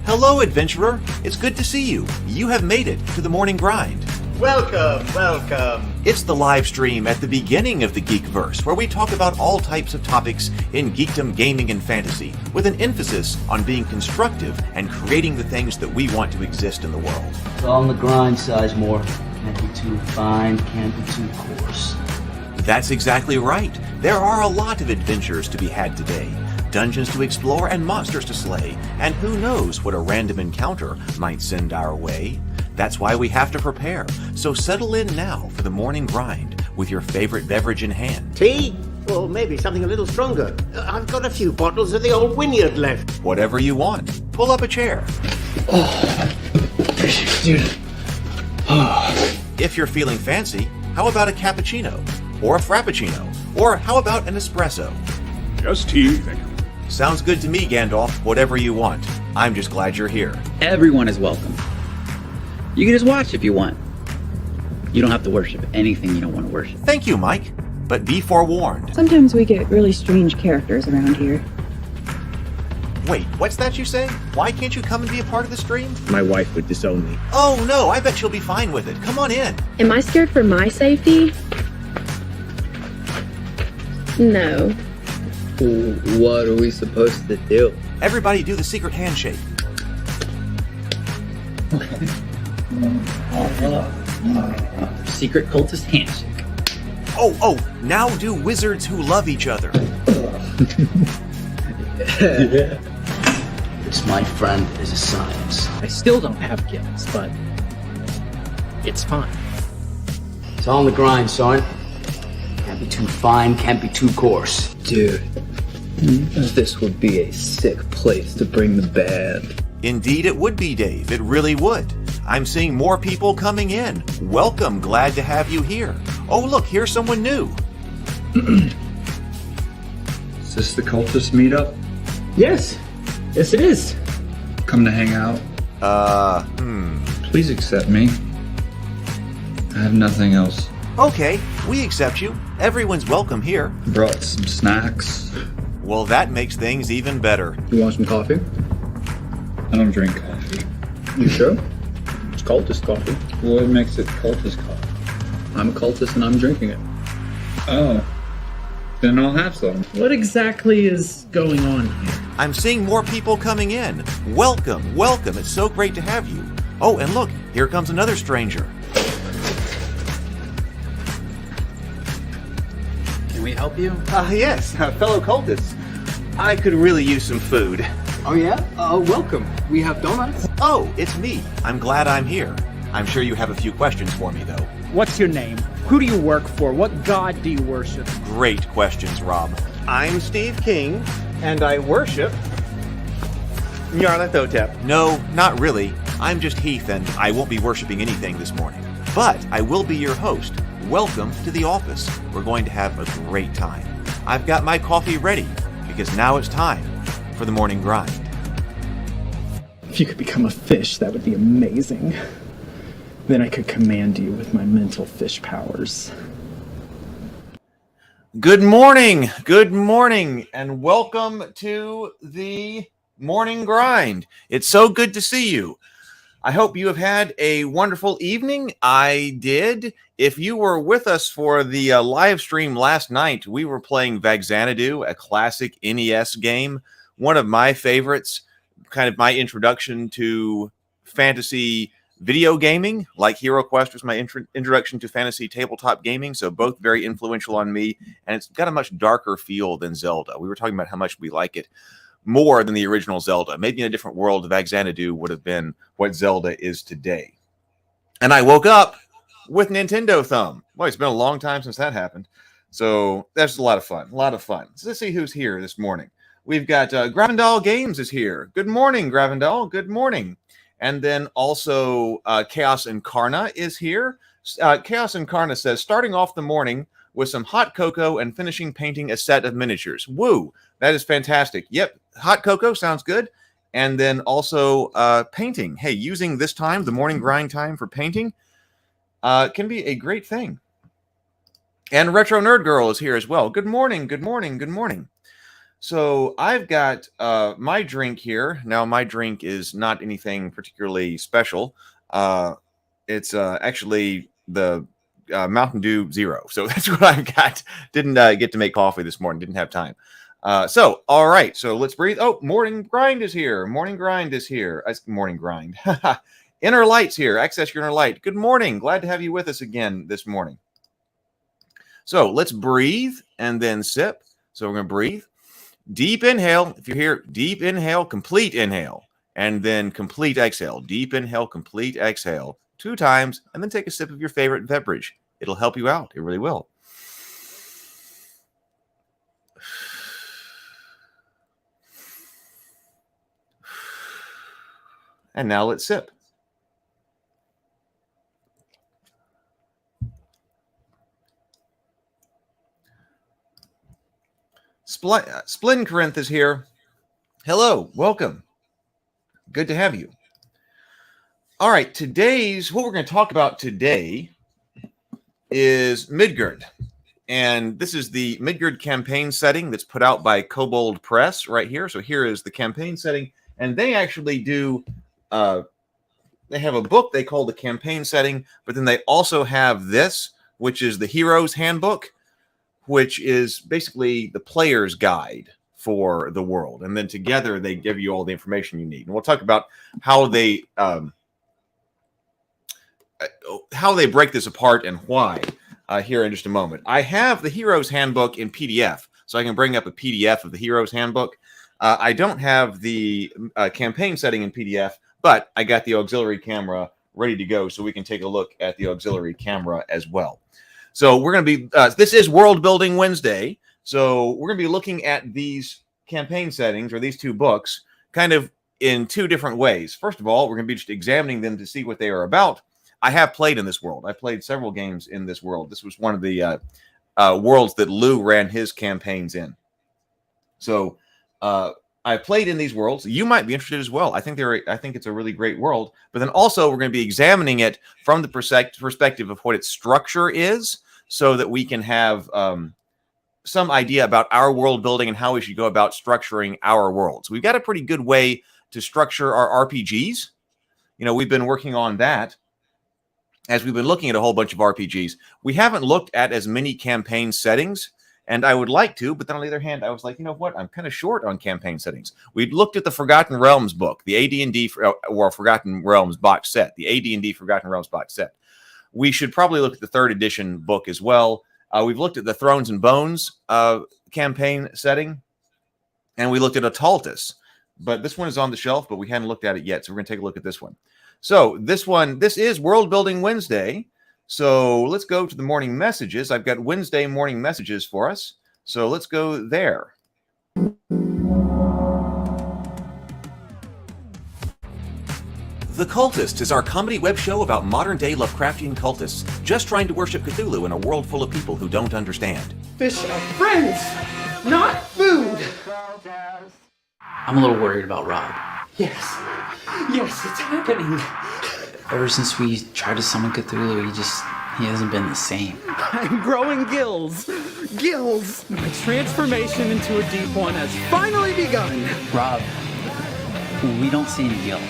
Hello, adventurer. It's good to see you. You have made it to the morning grind. Welcome, welcome. It's the live stream at the beginning of the Geekverse, where we talk about all types of topics in geekdom, gaming, and fantasy, with an emphasis on being constructive and creating the things that we want to exist in the world. It's all on the grind, Sizemore. Can't be too fine, can't be too coarse. That's exactly right. There are a lot of adventures to be had today. Dungeons to explore and monsters to slay, and who knows what a random encounter might send our way. That's why we have to prepare, so settle in now for the morning grind with your favorite beverage in hand. Tea? Or maybe something a little stronger. I've got a few bottles of the old Wynyard left. Whatever you want. Pull up a chair. Dude. If you're feeling fancy, how about a cappuccino? Or a frappuccino? Or how about an espresso? Just tea, thank you. Sounds good to me, Gandalf. Whatever you want. I'm just glad you're here. Everyone is welcome. You can just watch if you want. You don't have to worship anything you don't want to worship. Thank you, Mike. But be forewarned. Sometimes we get really strange characters around here. Wait, what's that you say? Why can't you come and be a part of the stream? My wife would disown me. Oh no, I bet she'll be fine with it. Come on in. Am I scared for my safety? No. What are we supposed to do? Everybody do the secret handshake. Secret cultist handshake. Oh, now do wizards who love each other. This, my friend, is a science. I still don't have gifts, but it's fine. It's all on the grind, son. Can't be too fine, can't be too coarse. Dude, this would be a sick place to bring the band. Indeed it would be, Dave. It really would. I'm seeing more people coming in. Welcome. Glad to have you here. Oh, look, here's someone new. Is this the cultist meetup? Yes it is. Come to hang out? Please accept me. I have nothing else. Okay, we accept you. Everyone's welcome here. Brought some snacks. Well, that makes things even better. You want some coffee? I don't drink coffee. You sure? It's cultist coffee. What makes it cultist coffee? I'm a cultist and I'm drinking it. Oh. Then I'll have some. What exactly is going on here? I'm seeing more people coming in. Welcome. It's so great to have you. Oh, and look, here comes another stranger. Can we help you? Yes, fellow cultists. I could really use some food. Oh yeah? Welcome. We have donuts. Oh, it's me. I'm glad I'm here. I'm sure you have a few questions for me, though. What's your name? Who do you work for? What god do you worship? Great questions, Rob. I'm Steve King, and I worship Nyarlathotep. No, not really. I'm just Heath, and I won't be worshiping anything this morning. But I will be your host. Welcome to the office. We're going to have a great time. I've got my coffee ready, because now it's time for the morning grind. If you could become a fish, that would be amazing. Then I could command you with my mental fish powers. Good morning, and welcome to the morning grind. It's so good to see you. I hope you have had a wonderful evening. I did. If you were with us for the live stream last night, we were playing Vagxanadu, a classic NES game, one of my favorites, kind of my introduction to fantasy video gaming. Like Hero Quest was my introduction to fantasy tabletop gaming, so both very influential on me, and it's got a much darker feel than Zelda. We were talking about how much we like it more than the original Zelda. Maybe in a different world, Vagxanadu would have been what Zelda is today. And I woke up with Nintendo Thumb. Well, it's been a long time since that happened, so that's a lot of fun. So let's see who's here this morning. We've got Gravendal Games is here. Good morning, Gravendal. Good morning. And then also Chaos Incarna is here. Chaos Incarna says, starting off the morning with some hot cocoa and finishing painting a set of miniatures. Woo, that is fantastic. Yep, hot cocoa sounds good. And then also painting. Hey, using this time, the morning grind time for painting, can be a great thing. And Retro Nerd Girl is here as well. Good morning. So I've got my drink here. Now, my drink is not anything particularly special. It's actually the Mountain Dew Zero. So that's what I've got. Didn't get to make coffee this morning. Didn't have time. So, all right. So let's breathe. Oh, Morning Grind is here. Morning Grind is here. Morning Grind. Inner Light's here. Access your inner light. Good morning. Glad to have you with us again this morning. So let's breathe and then sip. So we're going to breathe. Deep inhale. If you're here, deep inhale, complete inhale, and then complete exhale. Deep inhale, complete exhale 2 times, and then take a sip of your favorite beverage. It'll help you out. It really will. And now let's sip. Splin Corinth is here. Hello, welcome. Good to have you. All right, what we're going to talk about today is Midgard. And this is the Midgard campaign setting that's put out by Kobold Press right here. So here is the campaign setting. And they actually do, they have a book they call the campaign setting, but then they also have this, which is the Hero's Handbook, which is basically the player's guide for the world. And then together they give you all the information you need. And we'll talk about how they break this apart and why here in just a moment. I have the Hero's Handbook in PDF, so I can bring up a PDF of the Hero's Handbook. I don't have the campaign setting in PDF, but I got the auxiliary camera ready to go so we can take a look at the auxiliary camera as well. So we're going to be, this is World Building Wednesday. So we're going to be looking at these campaign settings or these 2 books kind of in 2 different ways. First of all, we're going to be just examining them to see what they are about. I have played in this world. I played several games in this world. This was one of the worlds that Lou ran his campaigns in. So I played in these worlds. You might be interested as well. I think it's a really great world. But then also we're going to be examining it from the perspective of what its structure is, so that we can have some idea about our world building and how we should go about structuring our worlds. We've got a pretty good way to structure our RPGs. You know, we've been working on that as we've been looking at a whole bunch of RPGs. We haven't looked at as many campaign settings, and I would like to, but then on the other hand, I was like, you know what? I'm kind of short on campaign settings. We looked at the Forgotten Realms book, the AD&D or Forgotten Realms box set, the AD&D Forgotten Realms box set. We should probably look at the 3rd edition book as well. We've looked at the Thrones and Bones campaign setting, and we looked at Ataltis. But this one is on the shelf, but we hadn't looked at it yet, so we're going to take a look at this one. So this is World Building Wednesday. So let's go to the morning messages. I've got Wednesday morning messages for us. So let's go there. The Cultist is our comedy web show about modern-day Lovecraftian cultists just trying to worship Cthulhu in a world full of people who don't understand. Fish are friends, not food. I'm a little worried about Rob. Yes, it's happening. Ever since we tried to summon Cthulhu, he hasn't been the same. I'm growing gills. Gills! My transformation into a deep one has finally begun. Rob, we don't see any gills.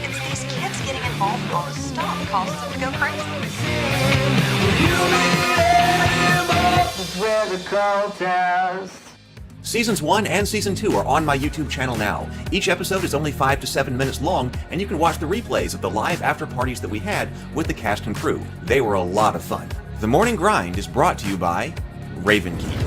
It's these kids getting involved in all this stuff causes them to go crazy. Seasons 1 and Season 2 are on my YouTube channel now. Each episode is only 5 to 7 minutes long, and you can watch the replays of the live after parties that we had with the cast and crew. They were a lot of fun. The Morning Grind is brought to you by Ravenkeep.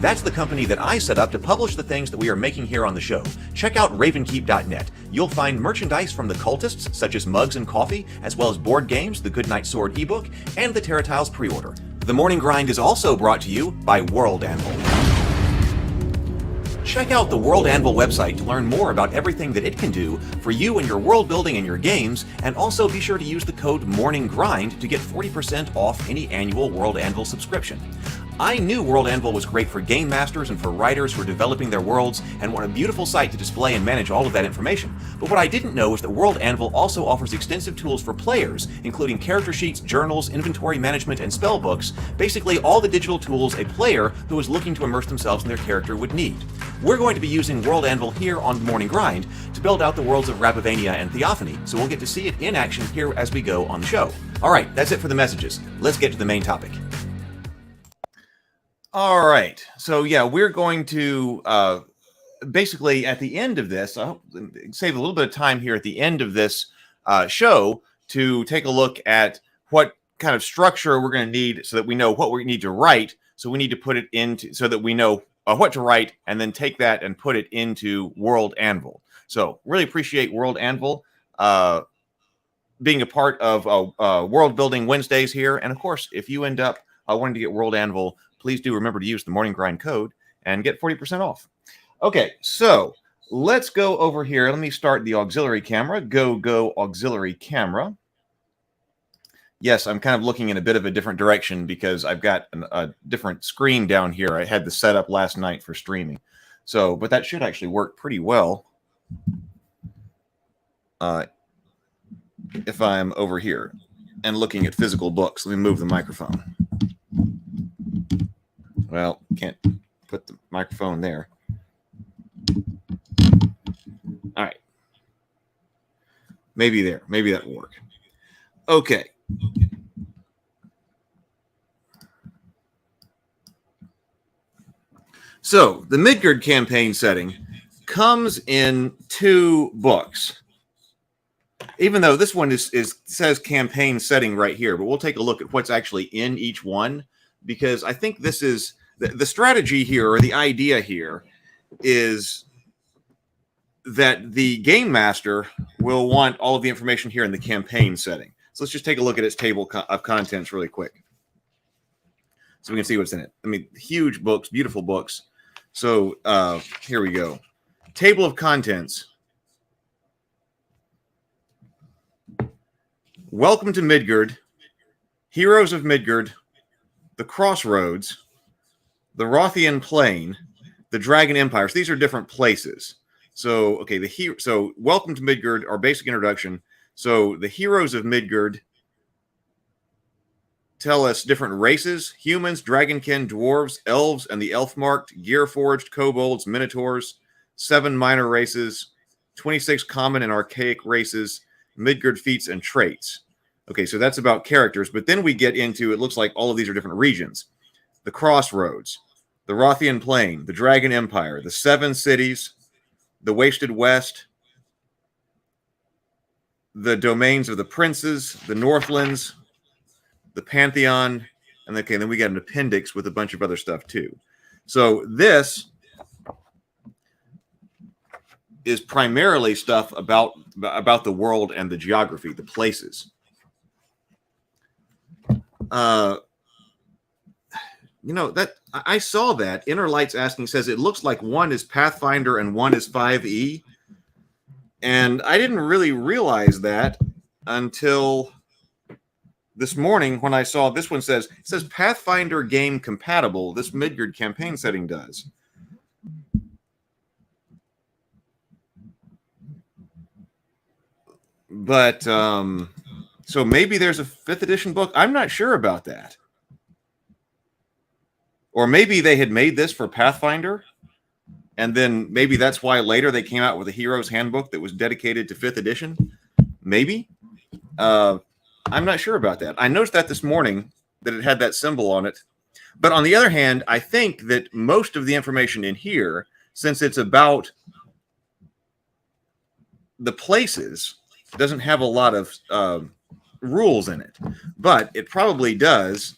That's the company that I set up to publish the things that we are making here on the show. Check out ravenkeep.net. You'll find merchandise from the cultists, such as mugs and coffee, as well as board games, the Goodnight Sword ebook, and the Terra Tiles pre-order. The Morning Grind is also brought to you by World Anvil. Check out the World Anvil website to learn more about everything that it can do for you and your world building and your games, and also be sure to use the code MORNINGGRIND to get 40% off any annual World Anvil subscription. I knew World Anvil was great for game masters and for writers who are developing their worlds and want a beautiful site to display and manage all of that information. But what I didn't know is that World Anvil also offers extensive tools for players, including character sheets, journals, inventory management, and spell books, basically all the digital tools a player who is looking to immerse themselves in their character would need. We're going to be using World Anvil here on Morning Grind to build out the worlds of Rabavania and Theophany, so we'll get to see it in action here as we go on the show. Alright, that's it for the messages. Let's get to the main topic. All right, so yeah, we're going to basically at the end of this, I hope save a little bit of time here at the end of this show to take a look at what kind of structure we're going to need so that we know what we need to write. So we need to put it into so that we know what to write and then take that and put it into World Anvil. So really appreciate World Anvil being a part of World Building Wednesdays here. And of course, if you end up wanting to get World Anvil, please do remember to use the Morning Grind code and get 40% off. Okay, so let's go over here. Let me start the auxiliary camera. Go auxiliary camera. Yes, I'm kind of looking in a bit of a different direction because I've got a different screen down here. I had the setup last night for streaming. So, but that should actually work pretty well if I'm over here and looking at physical books. Let me move the microphone. Well, can't put the microphone there. All right. Maybe there. Maybe that will work. Okay. So, the Midgard campaign setting comes in 2 books. Even though this one says campaign setting right here, but we'll take a look at what's actually in each one, because I think this is the strategy here, or the idea here, is that the game master will want all of the information here in the campaign setting. So let's just take a look at its table of contents really quick, so we can see what's in it. I mean, huge books, beautiful books. So here we go. Table of contents. Welcome to Midgard, Heroes of Midgard, the Crossroads, the Rothian Plain, the Dragon Empires. These are different places. So, okay, so welcome to Midgard, our basic introduction. So the heroes of Midgard tell us different races: humans, dragonkin, dwarves, elves, and the elf-marked, gear-forged, kobolds, minotaurs, 7 minor races, 26 common and archaic races, Midgard feats and traits. Okay, so that's about characters, but then we get into, it looks like all of these are different regions. The Crossroads, the Rothian Plain, the Dragon Empire, the 7 cities, the Wasted West, the domains of the princes, the Northlands, the Pantheon, and okay, then we got an appendix with a bunch of other stuff too. So this is primarily stuff about the world and the geography, the places. You know, that I saw that Inner Light's asking, says it looks like one is Pathfinder and one is 5e, and I didn't really realize that until this morning when I saw this one says Pathfinder game compatible. This Midgard campaign setting does. But so maybe there's a 5th edition book. I'm not sure about that. Or maybe they had made this for Pathfinder, and then maybe that's why later they came out with a Hero's Handbook that was dedicated to 5th edition. Maybe. I'm not sure about that. I noticed that this morning, that it had that symbol on it. But on the other hand, I think that most of the information in here, since it's about the places, doesn't have a lot of rules in it. But it probably does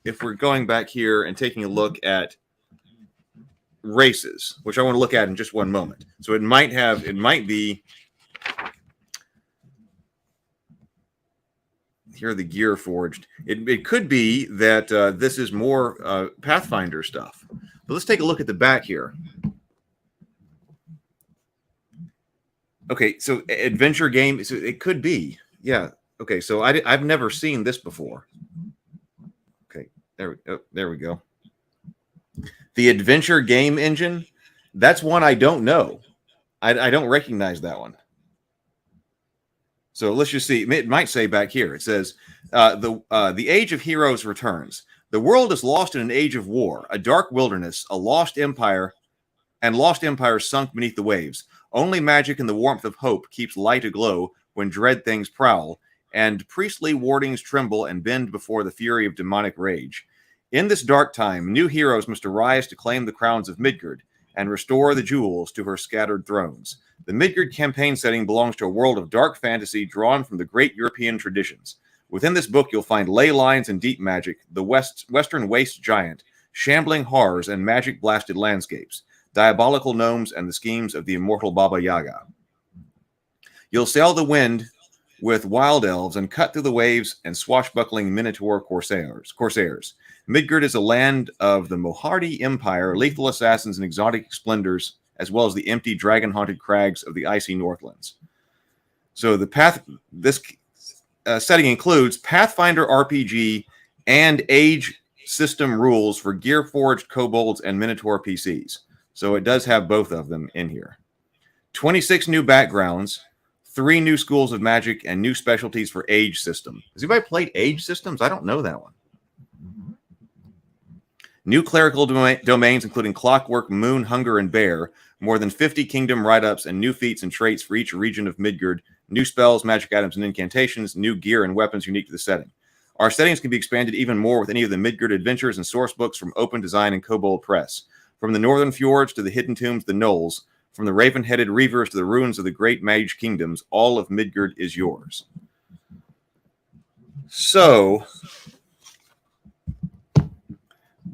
if we're going back here and taking a look at races, which I want to look at in just one moment. So it might be here, the gear forged. It could be that this is more Pathfinder stuff. But let's take a look at the back here. Okay, so adventure game. So it could be, yeah. Okay, so I've never seen this before. Okay, there we go. The adventure game engine, that's one I don't know. I don't recognize that one. So let's just see. It might say back here. It says, the age of heroes returns. The world is lost in an age of war, a dark wilderness, a lost empire, and lost empires sunk beneath the waves. Only magic and the warmth of hope keeps light aglow when dread things prowl, and priestly wardings tremble and bend before the fury of demonic rage. In this dark time, new heroes must arise to claim the crowns of Midgard and restore the jewels to her scattered thrones. The Midgard campaign setting belongs to a world of dark fantasy drawn from the great European traditions. Within this book, you'll find ley lines and deep magic, the western waste giant, shambling horrors and magic-blasted landscapes, diabolical gnomes, and the schemes of the immortal Baba Yaga. You'll sail the wind with wild elves and cut through the waves and swashbuckling minotaur corsairs. Midgard is a land of the Mohardi Empire, lethal assassins and exotic splendors, as well as the empty dragon-haunted crags of the icy Northlands. So this setting includes Pathfinder RPG and Age system rules for Gearforged Kobolds and Minotaur PCs. So it does have both of them in here. 26 new backgrounds, 3 new schools of magic, and new specialties for Age system. Has anybody played Age systems? I don't know that one. New clerical domains, including Clockwork, Moon, Hunger, and Bear. More than 50 kingdom write-ups and new feats and traits for each region of Midgard. New spells, magic items, and incantations. New gear and weapons unique to the setting. Our settings can be expanded even more with any of the Midgard adventures and source books from Open Design and Kobold Press. From the Northern Fjords to the Hidden Tombs, the Knolls. From the Raven-headed Reavers to the ruins of the Great Mage Kingdoms, all of Midgard is yours. So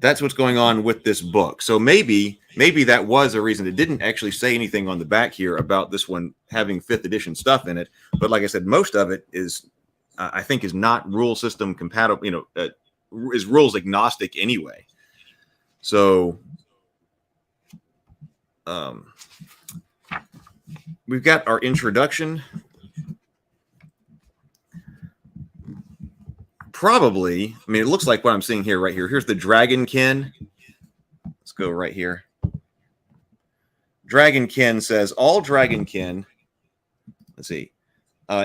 that's what's going on with this book. So maybe that was a reason. It didn't actually say anything on the back here about this one having 5th edition stuff in it. But like I said, most of it is, I think, is not rule system compatible, is rules agnostic anyway. So we've got our introduction. Probably, I mean, it looks like what I'm seeing here, right here. Here's the Dragonkin. Let's go right here. Dragonkin says, all Dragonkin. Let's see.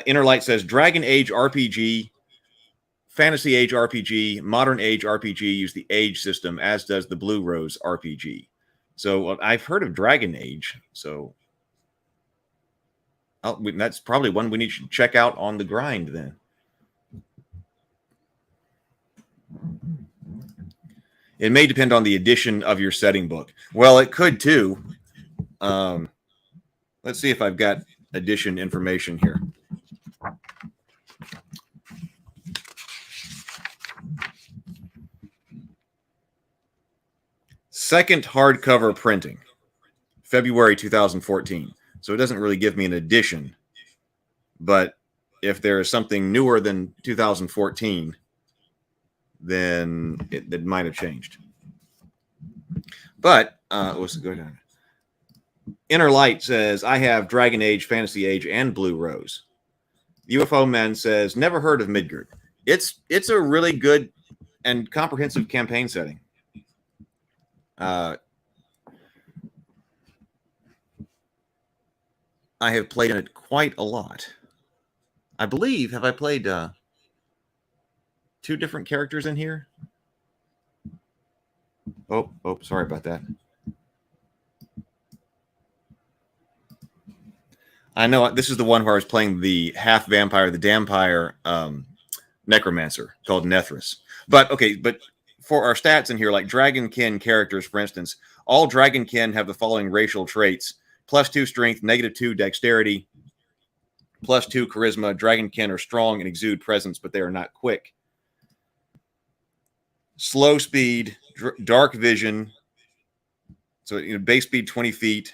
Inner Light says, Dragon Age RPG, Fantasy Age RPG, Modern Age RPG use the Age system, as does the Blue Rose RPG. So I've heard of Dragon Age. So that's probably one we need to check out on the grind then. It may depend on the edition of your setting book. Well, it could too. Let's see if I've got edition information here. Second hardcover printing, February 2014. So it doesn't really give me an edition. But if there is something newer than 2014, then it might have changed. But let's go down. Inner Light says, I have Dragon Age, Fantasy Age, and Blue Rose. UFO Man says, never heard of Midgard. It's a really good and comprehensive campaign setting. I have played in it quite a lot. I believe, have I played 2 different characters in here? Oh, sorry about that. I know this is the one where I was playing the half vampire, the Dampire necromancer called Nethris. But for our stats in here, like Dragonkin characters, for instance, all Dragonkin have the following racial traits: +2 strength, -2 dexterity, +2 charisma. Dragonkin are strong and exude presence, but they are not quick. Slow speed, dark vision. So base speed 20 feet.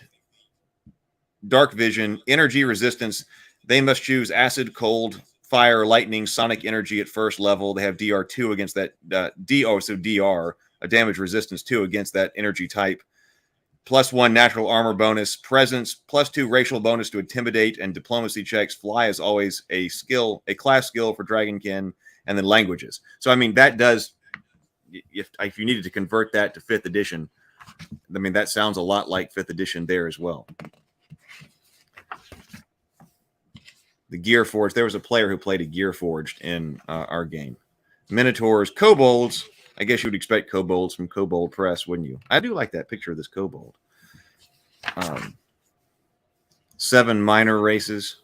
Dark vision, energy resistance. They must choose acid, cold, fire, lightning, sonic energy at first level. They have DR2 against that. DR, a damage resistance 2 against that energy type. +1 natural armor bonus. Presence, +2 racial bonus to intimidate and diplomacy checks. Fly is always a class skill for Dragonkin. And then languages. So I mean, that does, if you needed to convert that to 5th edition, I mean, that sounds a lot like 5th edition there as well. The Gear Forged. There was a player who played a Gear Forged in our game. Minotaurs, kobolds. I guess you would expect kobolds from Kobold Press, wouldn't you? I do like that picture of this kobold. 7 minor races.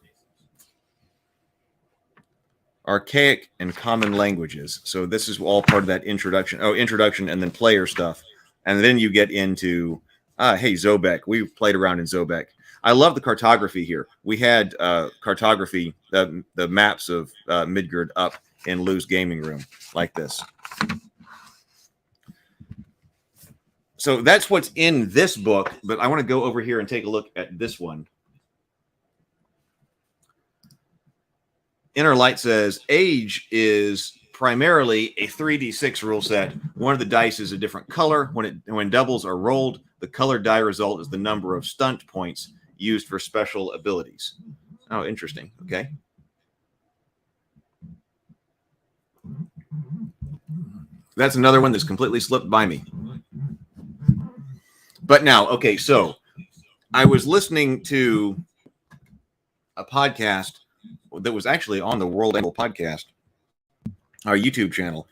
Archaic and common languages. So this is all part of that introduction. Oh, introduction and then player stuff. And then you get into, hey, Zobek. We played around in Zobek. I love the cartography here. We had cartography, the maps of Midgard up in Lou's gaming room like this. So that's what's in this book, but I want to go over here and take a look at this one. Inner Light says Age is primarily a 3d6 rule set. One of the dice is a different color. When doubles are rolled, the colored die result is the number of stunt points used for special abilities. Oh, interesting. Okay. That's another one that's completely slipped by me. But now, okay, so I was listening to a podcast that was actually on the World Angle podcast, our YouTube channel,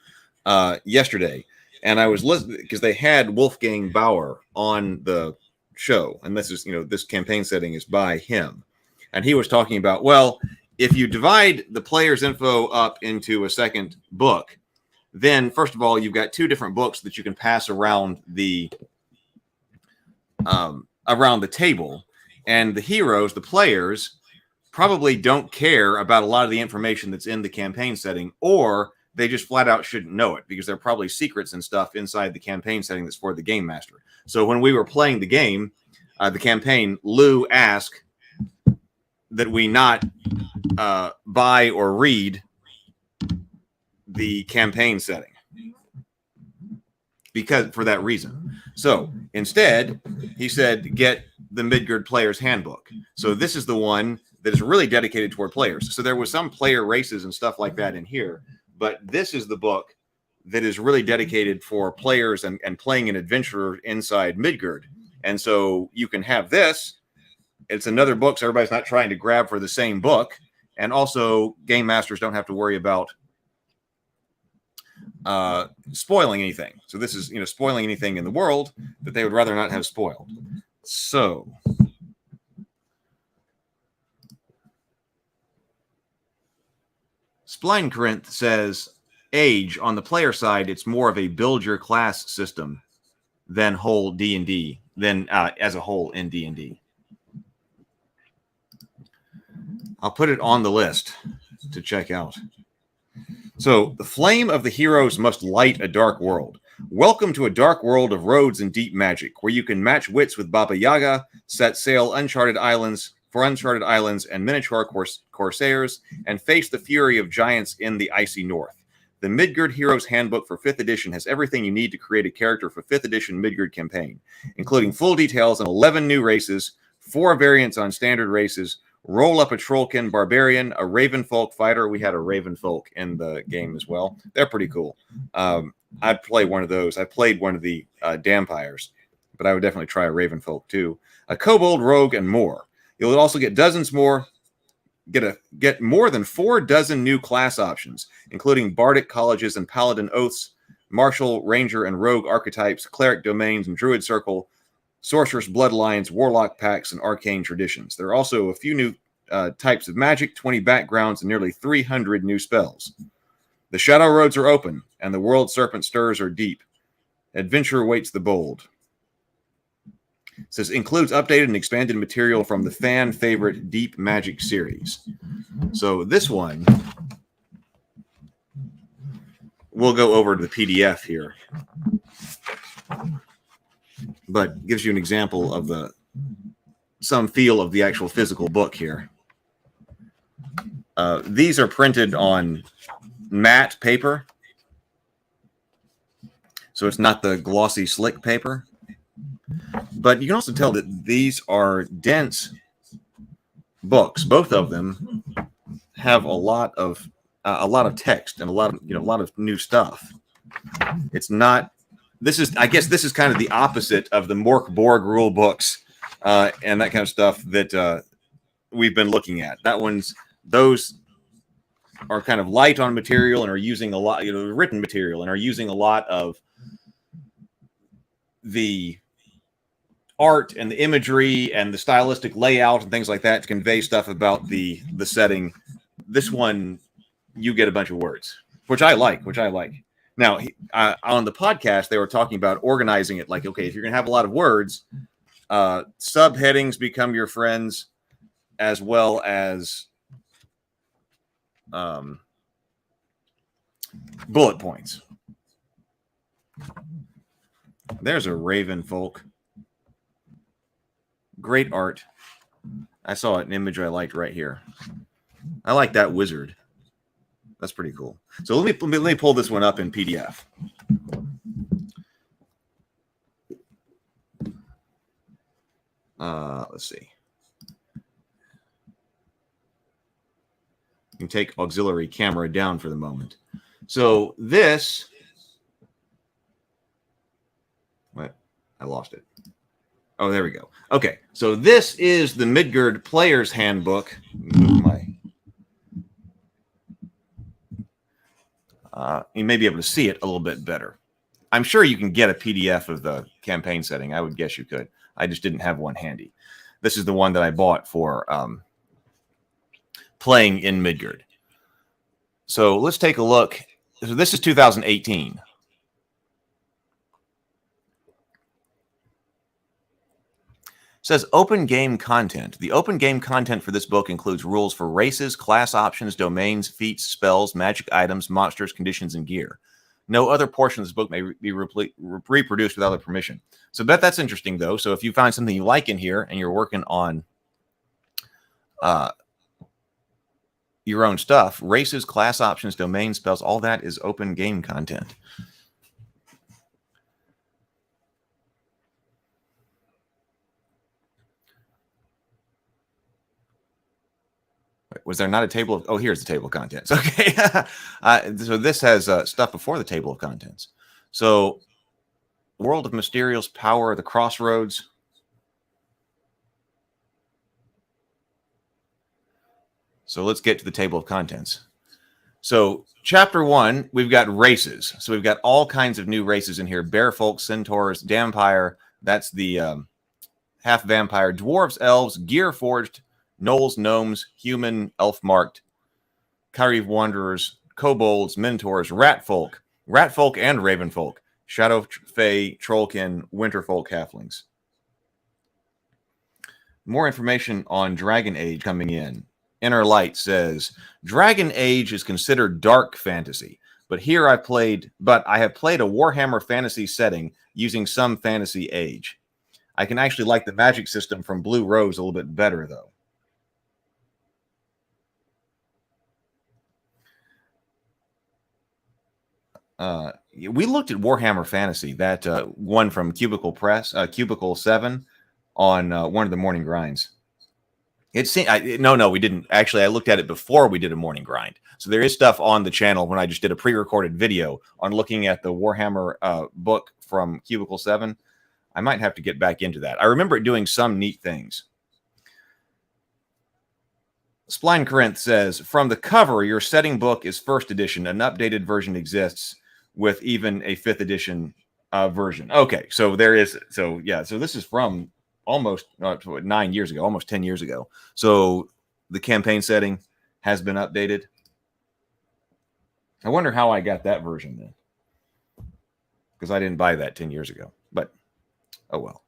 yesterday. And I was listening because they had Wolfgang Bauer on the show. And this is, this campaign setting is by him. And he was talking about, well, if you divide the player's info up into a second book, then first of all, you've got 2 different books that you can pass around the table. And the heroes, the players, probably don't care about a lot of the information that's in the campaign setting, or they just flat out shouldn't know it because there are probably secrets and stuff inside the campaign setting that's for the game master. So when we were playing the game, the campaign, Lou asked that we not buy or read the campaign setting because for that reason. So instead, he said, get the Midgard Player's Handbook. So this is the one that is really dedicated toward players. So there was some player races and stuff like that in here, but this is the book that is really dedicated for players and playing an adventurer inside Midgard. And so you can have this. It's another book, so everybody's not trying to grab for the same book. And also, game masters don't have to worry about spoiling anything. So this is, spoiling anything in the world that they would rather not have spoiled. So Spline Corinth says, Age, on the player side, it's more of a build your class system than whole D&D, than as a whole in D&D. I'll put it on the list to check out. So, the flame of the heroes must light a dark world. Welcome to a dark world of roads and deep magic, where you can match wits with Baba Yaga, set sail for uncharted islands and miniature corsairs, and face the fury of giants in the icy north. The Midgard Heroes Handbook for 5th edition has everything you need to create a character for 5th edition Midgard campaign, including full details on 11 new races, 4 variants on standard races, roll up a Trollkin barbarian, a Ravenfolk fighter. We had a Ravenfolk in the game as well. They're pretty cool. I'd play one of those. I played one of the Dampires, but I would definitely try a Ravenfolk too. A Kobold, Rogue, and more. You'll also get dozens more. Get more than 4 dozen new class options, including Bardic colleges and Paladin oaths, Martial, Ranger, and Rogue archetypes, Cleric domains and Druid circle, Sorceress bloodlines, Warlock packs, and Arcane traditions. There are also a few new types of magic, 20 backgrounds, and nearly 300 new spells. The shadow roads are open, and the world serpent stirs are deep. Adventure awaits the bold. It says, includes updated and expanded material from the fan favorite Deep Magic series. So this one, we'll go over to the PDF here, but gives you an example of some feel of the actual physical book here. These are printed on matte paper, so it's not the glossy slick paper. But you can also tell that these are dense books. Both of them have a lot of text and a lot of new stuff. It's not I guess this is kind of the opposite of the Mork Borg rule books and that kind of stuff that we've been looking at. Those are kind of light on material and are using a lot, written material, and are using a lot of the art and the imagery and the stylistic layout and things like that to convey stuff about the setting. This one, you get a bunch of words, which I like. Now, on the podcast, they were talking about organizing it. Like, okay, if you're going to have a lot of words, subheadings become your friends, as well as bullet points. There's a Raven folk. Great art. I saw an image I liked right here. I like that wizard. That's pretty cool. So let me pull this one up in PDF. Let's see. You can take auxiliary camera down for the moment. So this, what? I lost it. Oh, there we go. Okay, so this is the Midgard Player's Handbook. You may be able to see it a little bit better. I'm sure you can get a PDF of the campaign setting. I would guess you could. I just didn't have one handy. This is the one that I bought for playing in Midgard. So let's take a look. So this is 2018. Says open game content. The open game content for this book includes rules for races, class options, domains, feats, spells, magic items, monsters, conditions, and gear. No other portion of this book may be reproduced without their permission. So that's interesting, though. So if you find something you like in here and you're working on your own stuff, races, class options, domains, spells, all that is open game content. Was there not a table of... Oh, here's the table of contents. Okay. So this has stuff before the table of contents. So World of Mysterious Power, the Crossroads. So let's get to the table of contents. So chapter 1, we've got races. So we've got all kinds of new races in here. Bearfolk, centaurs, dampire. That's the half vampire. Dwarves, elves, gear forged, gnolls, gnomes, human, elf-marked, Kyriv wanderers, kobolds, minotaurs, ratfolk and ravenfolk, shadow fae, trollkin, winterfolk, halflings. More information on Dragon Age coming in. Inner Light says, Dragon Age is considered dark fantasy, but I have played a Warhammer fantasy setting using some fantasy age. I can actually like the magic system from Blue Rose a little bit better, though. We looked at Warhammer Fantasy, that one from Cubicle 7 on one of the morning grinds. No, we didn't. Actually, I looked at it before we did a morning grind. So there is stuff on the channel when I just did a pre-recorded video on looking at the Warhammer book from Cubicle 7. I might have to get back into that. I remember it doing some neat things. Spline Corinth says, from the cover, your setting book is first edition. An updated version exists with even a 5th edition version. Okay, so there is. So yeah, so this is from almost 9 years ago, almost 10 years ago. So the campaign setting has been updated. I wonder how I got that version then, because I didn't buy that 10 years ago. But oh well.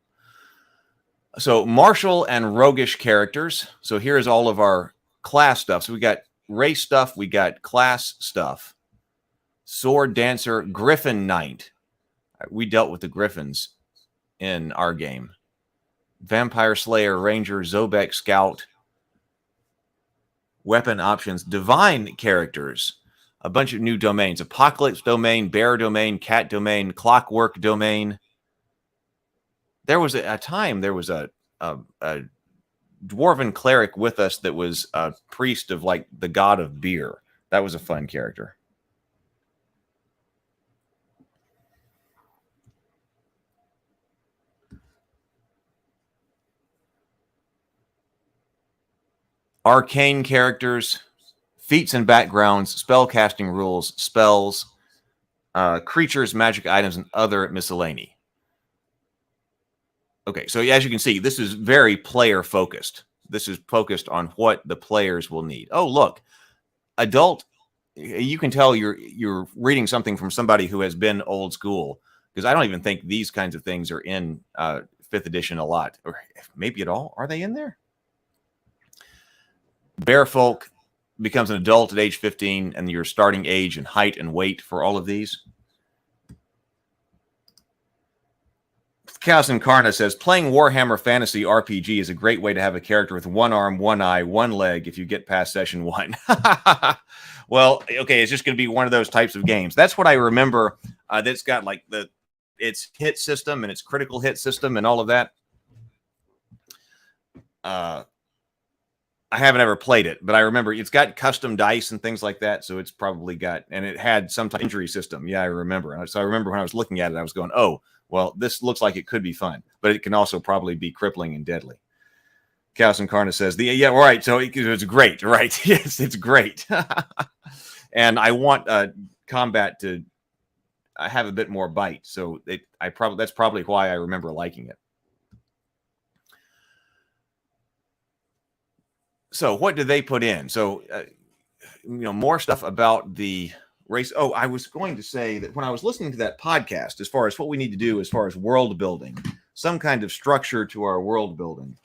So martial and roguish characters. So here's all of our class stuff. So we got race stuff, we got class stuff. Sword dancer, griffin knight. We dealt with the griffins in our game. Vampire slayer, ranger, Zobek scout. Weapon options, divine characters. A bunch of new domains. Apocalypse domain, bear domain, cat domain, clockwork domain. There was a time there was a dwarven cleric with us that was a priest of like the god of beer. That was a fun character. arcane characters, feats and backgrounds, spell casting rules, spells, creatures, magic items, and other miscellany. Okay, so as you can see, this is very player focused. This is focused on what the players will need. Oh, look, adult. You can tell you're reading something from somebody who has been old school, because I don't even think these kinds of things are in 5th edition a lot, or maybe at all. Are they in there? Bear folk becomes an adult at age 15, and your starting age and height and weight for all of these. Chaos Incarna says, playing Warhammer Fantasy RPG is a great way to have a character with one arm, one eye, one leg if you get past session 1. Well, okay, it's just going to be one of those types of games. That's what I remember. That's got like its hit system and its critical hit system and all of that. I haven't ever played it, but I remember it's got custom dice and things like that. So it's probably got, and it had some type of injury system. Yeah, I remember. And so I remember when I was looking at it, I was going, oh, well, this looks like it could be fun, but it can also probably be crippling and deadly. Chaos Incarna says, yeah, right. So it's great, right? Yes, it's great. And I want combat to have a bit more bite. So that's probably why I remember liking it. So what did they put in? So, more stuff about the race. Oh, I was going to say that when I was listening to that podcast, as far as what we need to do, as far as world building, some kind of structure to our world building.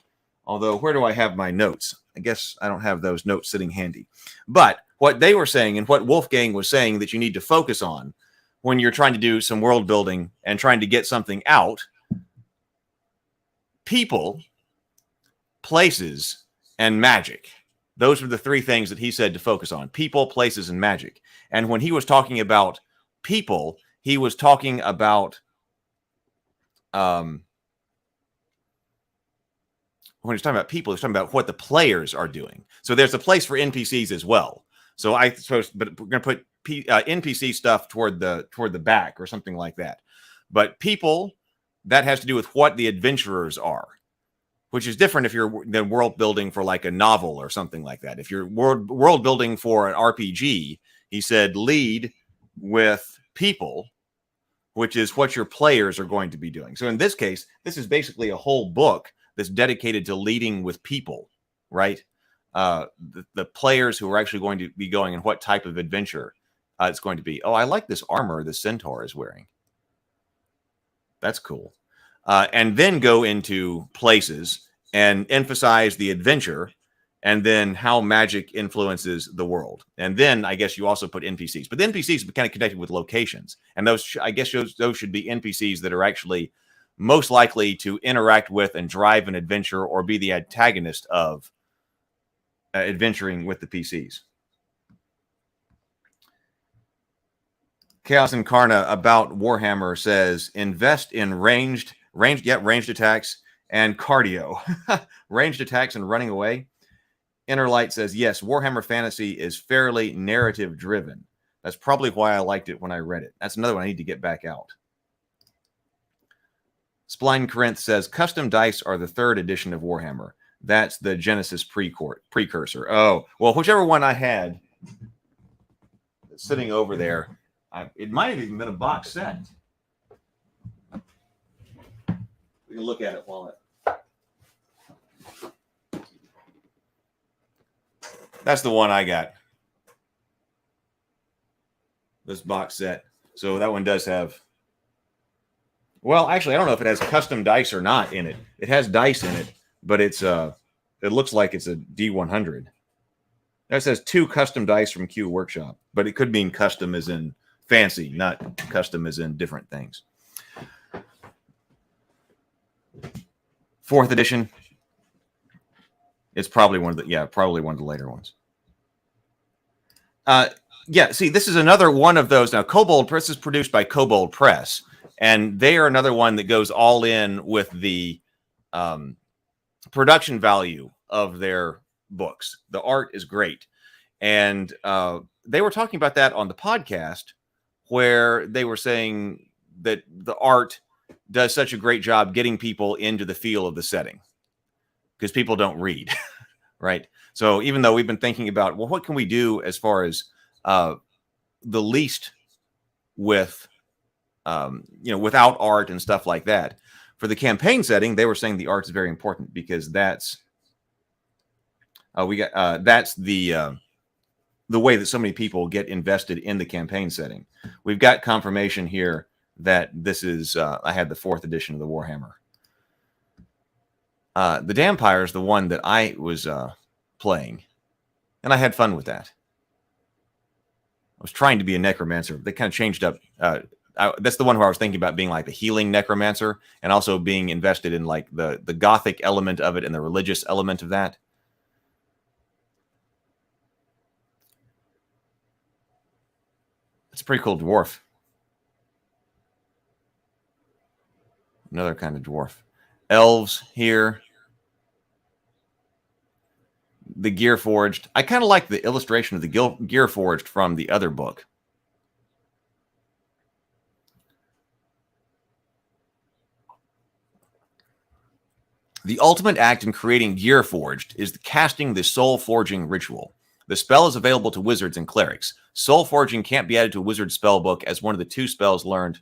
Although, where do I have my notes? I guess I don't have those notes sitting handy. But what they were saying and what Wolfgang was saying that you need to focus on when you're trying to do some world building and trying to get something out, people, places, and magic. Those were the 3 things that he said to focus on: people, places, and magic. And when he was talking about people, he was talking about when he's talking about people, he's talking about what the players are doing. So there's a place for NPCs as well. So but we're going to put NPC stuff toward the back or something like that. But people, that has to do with what the adventurers are, which is different if you're than world building for like a novel or something like that. If you're world building for an RPG, he said lead with people, which is what your players are going to be doing. So in this case, this is basically a whole book that's dedicated to leading with people, right? The players who are actually going to be going and what type of adventure it's going to be. Oh, I like this armor the centaur is wearing. That's cool. And then go into places and emphasize the adventure and then how magic influences the world. And then I guess you also put NPCs. But the NPCs are kind of connected with locations. And those, I guess those should be NPCs that are actually most likely to interact with and drive an adventure or be the antagonist of adventuring with the PCs. Chaos Incarna about Warhammer says, invest in ranged attacks and cardio. Ranged attacks and running away. Inner Light says, yes, Warhammer Fantasy is fairly narrative driven. That's probably why I liked it when I read it. That's another one I need to get back out. Spline Corinth says, custom dice are the 3rd edition of Warhammer. That's the Genesis precursor. Oh, well, whichever one I had sitting over there, it might have even been a box set. We can look at it while That's the one I got. This box set. So that one does have... Well, actually, I don't know if it has custom dice or not in it. It has dice in it, but it looks like it's a D100. That says 2 custom dice from Q Workshop, but it could mean custom as in fancy, not custom as in different things. 4th edition. It's probably one of the later ones. Yeah, see, this is another one of those. Now, Kobold Press is produced by Kobold Press, and they are another one that goes all in with the production value of their books. The art is great. And they were talking about that on the podcast, where they were saying that the art does such a great job getting people into the feel of the setting because people don't read, right? So even though we've been thinking about, well, what can we do as far as the least with, without art and stuff like that. For the campaign setting, they were saying the art is very important because that's the way that so many people get invested in the campaign setting. We've got confirmation here that this is, I had the 4th edition of the Warhammer. The Dampire is the one that I was playing, and I had fun with that. I was trying to be a necromancer. They kind of changed up. That's the one where I was thinking about being like the healing necromancer and also being invested in like the gothic element of it and the religious element of that. It's a pretty cool dwarf. Another kind of dwarf. Elves here. The Gear Forged. I kind of like the illustration of the Gear Forged from the other book. The ultimate act in creating Gear Forged is casting the soul forging ritual. The spell is available to wizards and clerics. Soul forging can't be added to a wizard's spell book as one of the 2 spells learned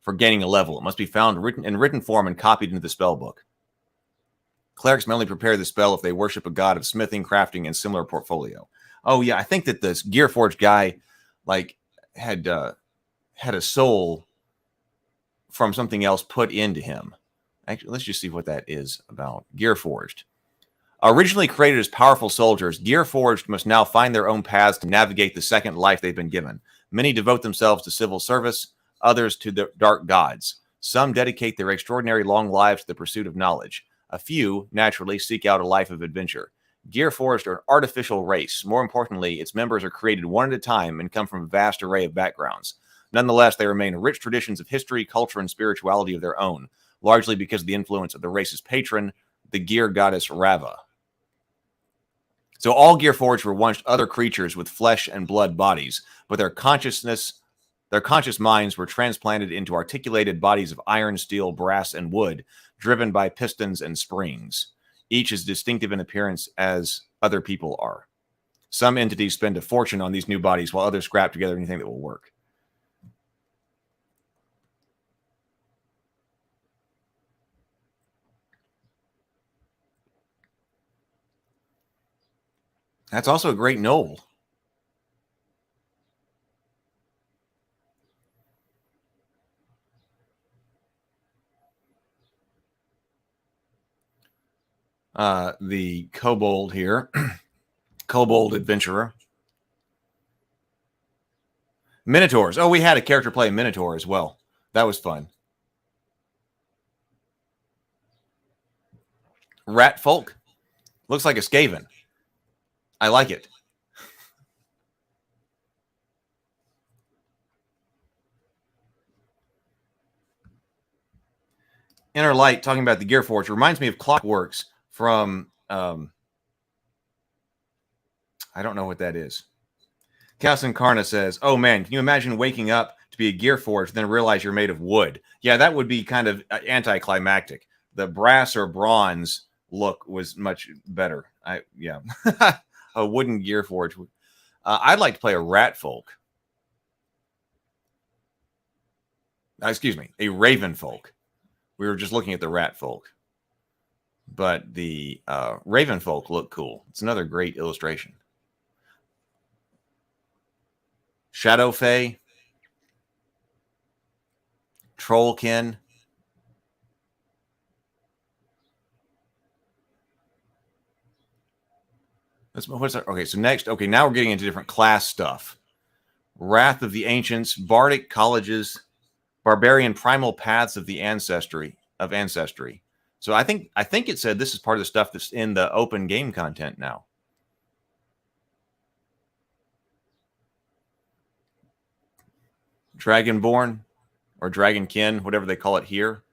for gaining a level. It must be found in written form and copied into the spell book. Clerics may only prepare the spell if they worship a god of smithing, crafting, and similar portfolio. Oh yeah, I think that this Gear Forged guy like had a soul from something else put into him. Actually, let's just see what that is about. Gear Forged. Originally created as powerful soldiers, Gear Forged must now find their own paths to navigate the second life they've been given. Many devote themselves to civil service, others to the dark gods. Some dedicate their extraordinary long lives to the pursuit of knowledge. A few, naturally, seek out a life of adventure. Gear Forged are an artificial race. More importantly, its members are created one at a time and come from a vast array of backgrounds. Nonetheless, they remain rich traditions of history, culture, and spirituality of their own, largely because of the influence of the race's patron, the gear goddess Rava. So all Gear Forged were once other creatures with flesh and blood bodies, but their conscious minds were transplanted into articulated bodies of iron, steel, brass, and wood, driven by pistons and springs. Each is distinctive in appearance as other people are. Some entities spend a fortune on these new bodies, while others scrap together anything that will work. That's also a great knoll. The Kobold here. Kobold Adventurer. Minotaurs. Oh, we had a character play Minotaur as well. That was fun. Rat Folk. Looks like a Skaven. I like it. Inner Light, talking about the Gear Forge, reminds me of Clockworks from, I don't know what that is. Chaos Incarna says, oh man, can you imagine waking up to be a Gear Forge, then realize you're made of wood? Yeah, that would be kind of anticlimactic. The brass or bronze look was much better. Yeah. A wooden Gear Forge. I'd like to play a Rat Folk. Excuse me, a Raven Folk. We were just looking at the Rat Folk. But the Raven Folk look cool. It's another great illustration. Shadow Fae. Trollkin. What's that? Okay, so next, okay, now we're getting into different class stuff. Wrath of the Ancients, Bardic Colleges, Barbarian Primal Paths of the Ancestry. So I think it said this is part of the stuff that's in the open game content now. Dragonborn or Dragonkin, whatever they call it here.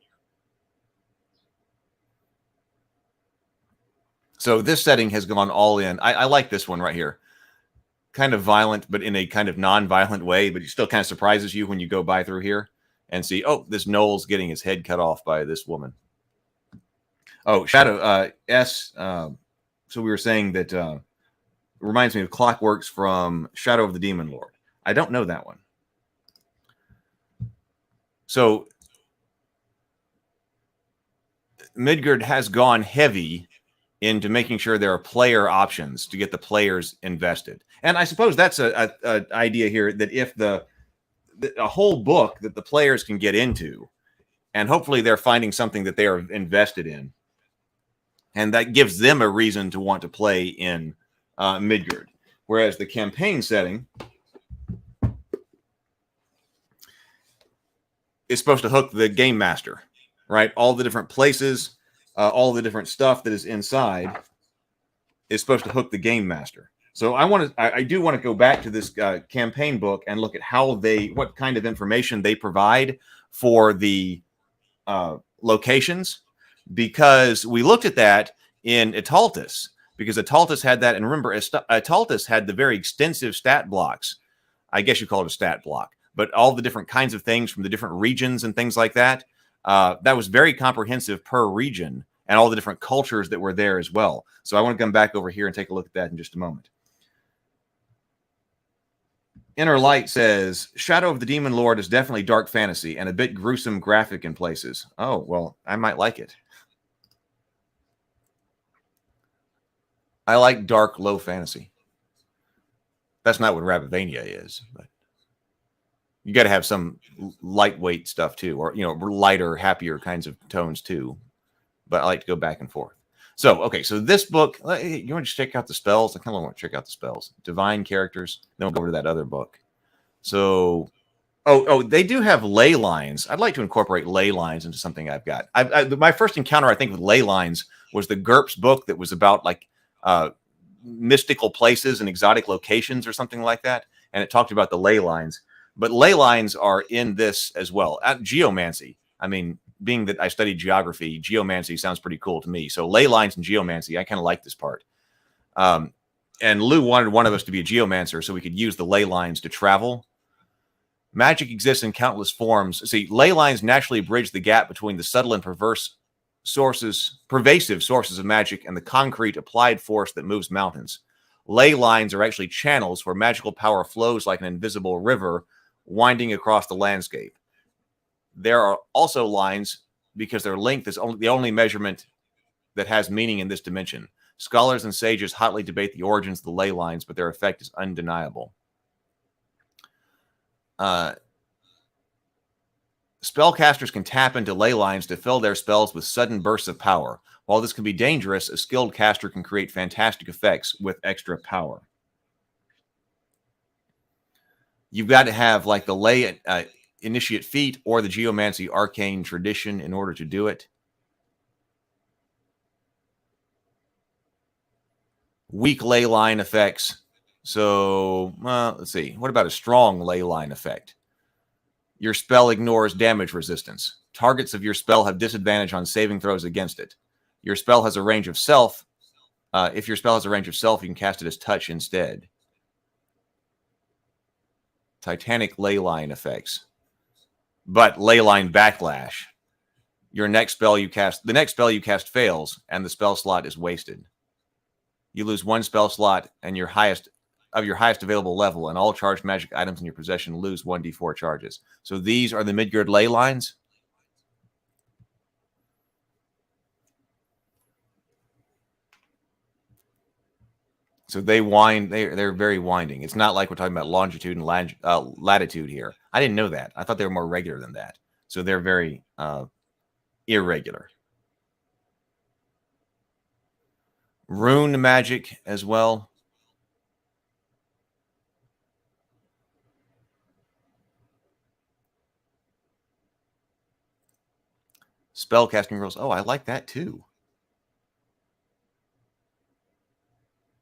So this setting has gone all in. I like this one right here. Kind of violent, but in a kind of non-violent way, but it still kind of surprises you when you go by through here and see, oh, this Noel's getting his head cut off by this woman. Oh, Shadow So we were saying that it reminds me of Clockworks from Shadow of the Demon Lord. I don't know that one. So Midgard has gone heavy into making sure there are player options to get the players invested. And I suppose that's a idea here, that if a whole book that the players can get into, and hopefully they're finding something that they are invested in, and that gives them a reason to want to play in Midgard. Whereas the campaign setting is supposed to hook the game master, right? All the different places, all the different stuff that is inside is supposed to hook the game master. So I do want to go back to this campaign book and look at what kind of information they provide for the locations, because we looked at that in Italtus, because Italtus had that. And remember, Italtus had the very extensive stat blocks. I guess you call it a stat block, but all the different kinds of things from the different regions and things like that. That was very comprehensive per region, and all the different cultures that were there as well. So I want to come back over here and take a look at that in just a moment. Inner Light says, Shadow of the Demon Lord is definitely dark fantasy and a bit gruesome graphic in places. Oh, well, I might like it. I like dark, low fantasy. That's not what Rabavania is, but you got to have some lightweight stuff too, or, lighter, happier kinds of tones too. But I like to go back and forth. So, okay, so this book, you want to check out the spells? I kind of want to check out the spells. Divine characters. Then we'll go over to that other book. So, they do have ley lines. I'd like to incorporate ley lines into something I've got. My first encounter, I think, with ley lines was the GURPS book that was about, like, mystical places and exotic locations or something like that. And it talked about the ley lines. But ley lines are in this as well. Geomancy. I mean, being that I studied geography, geomancy sounds pretty cool to me. So ley lines and geomancy, I kind of like this part. And Lou wanted one of us to be a geomancer so we could use the ley lines to travel. Magic exists in countless forms. See, ley lines naturally bridge the gap between the subtle and pervasive sources of magic and the concrete applied force that moves mountains. Ley lines are actually channels where magical power flows like an invisible river winding across the landscape. There are also lines because their length is the only measurement that has meaning in this dimension. Scholars and sages hotly debate the origins of the ley lines, but their effect is undeniable. Spellcasters can tap into ley lines to fill their spells with sudden bursts of power. While this can be dangerous, a skilled caster can create fantastic effects with extra power. You've got to have like the ley initiate feat or the geomancy arcane tradition in order to do it. Weak ley line effects. So, let's see. What about a strong ley line effect? Your spell ignores damage resistance. Targets of your spell have disadvantage on saving throws against it. Your spell has a range of self. If your spell has a range of self, you can cast it as touch instead. Titanic ley line effects. But ley line backlash. The next spell you cast fails, and the spell slot is wasted. You lose one spell slot and your highest available level, and all charged magic items in your possession lose 1d4 charges. So these are the Midgard ley lines. So they're very winding. It's not like we're talking about longitude and latitude here. I didn't know that. I thought they were more regular than that. So they're very irregular. Rune magic as well. Spellcasting rules. Oh, I like that too.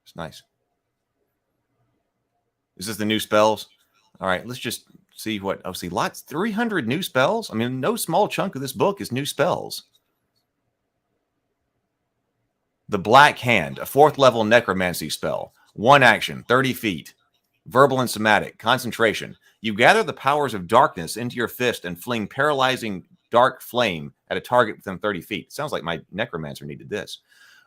It's nice. Is this the new spells? All right, let's just see what. Oh, see, 300 new spells. I mean, no small chunk of this book is new spells. The Black Hand, a 4th level necromancy spell. 1 action, 30 feet. Verbal and somatic. Concentration. You gather the powers of darkness into your fist and fling paralyzing dark flame at a target within 30 feet. Sounds like my necromancer needed this.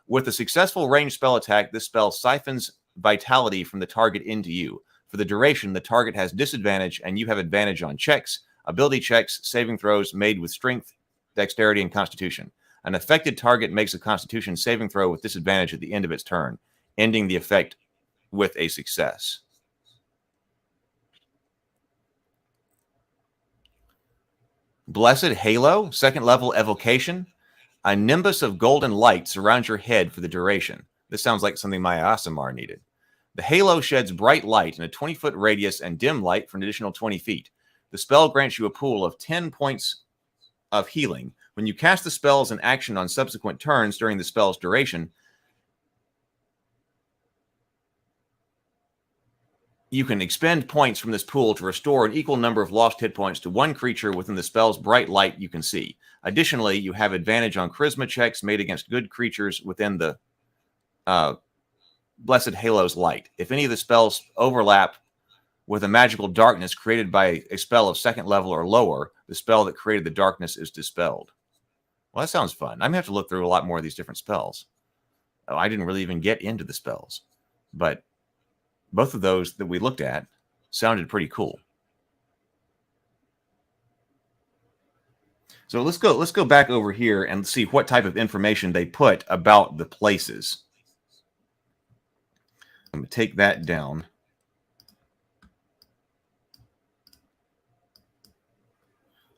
With a successful ranged spell attack, this spell siphons vitality from the target into you. For the duration, the target has disadvantage, and you have advantage on checks, ability checks, saving throws made with strength, dexterity, and constitution. An affected target makes a constitution saving throw with disadvantage at the end of its turn, ending the effect with a success. Blessed Halo, second level evocation. A nimbus of golden light surrounds your head for the duration. This sounds like something my Aasimar needed. The halo sheds bright light in a 20-foot radius and dim light for an additional 20 feet. The spell grants you a pool of 10 points of healing. When you cast the spell as an action on subsequent turns during the spell's duration, you can expend points from this pool to restore an equal number of lost hit points to one creature within the spell's bright light you can see. Additionally, you have advantage on charisma checks made against good creatures within the Blessed Halo's light. If any of the spells overlap with a magical darkness created by a spell of second level or lower, the spell that created the darkness is dispelled. Well, that sounds fun. I'm going to have to look through a lot more of these different spells. Oh, I didn't really even get into the spells. But both of those that we looked at sounded pretty cool. So let's go back over here and see what type of information they put about the places. I'm going to take that down.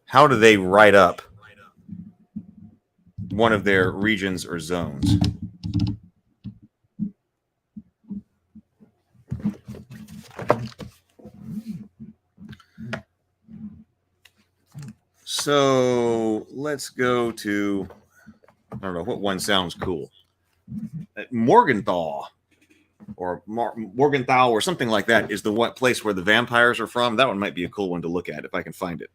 How do they write up one of their regions or zones? So let's go to, I don't know, what one sounds cool. Morgenthau or Morgenthau or something like that is the what place where the vampires are from. That one might be a cool one to look at if I can find it.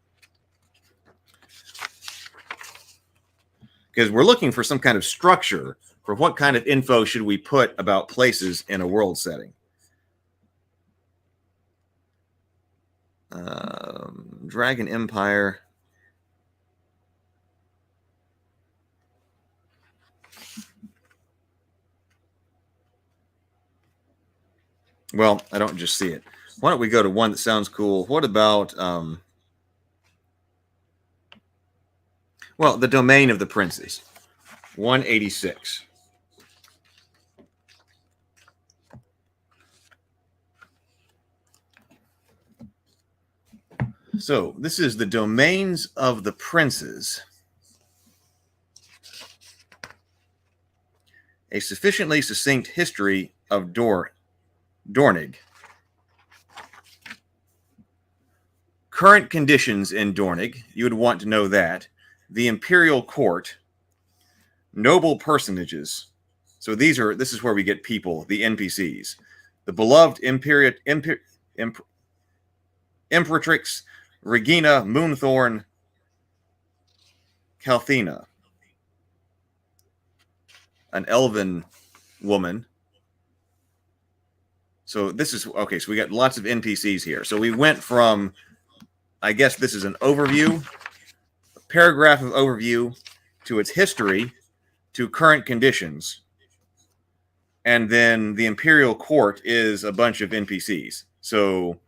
Because we're looking for some kind of structure for what kind of info should we put about places in a world setting. Dragon Empire. Well, I don't just see it. Why don't we go to one that sounds cool? What about, well, the domain of the princes, 186. So this is the domains of the princes. A sufficiently succinct history of Dornig. Current conditions in Dornig, you would want to know that. The imperial court, noble personages. So this is where we get people, the NPCs. The beloved Imperatrix Regina Moonthorn Calthena, an elven woman. So this is, okay, so we got lots of NPCs here. So we went from, I guess this is an overview, a paragraph of overview, to its history, to current conditions. And then the Imperial Court is a bunch of NPCs. So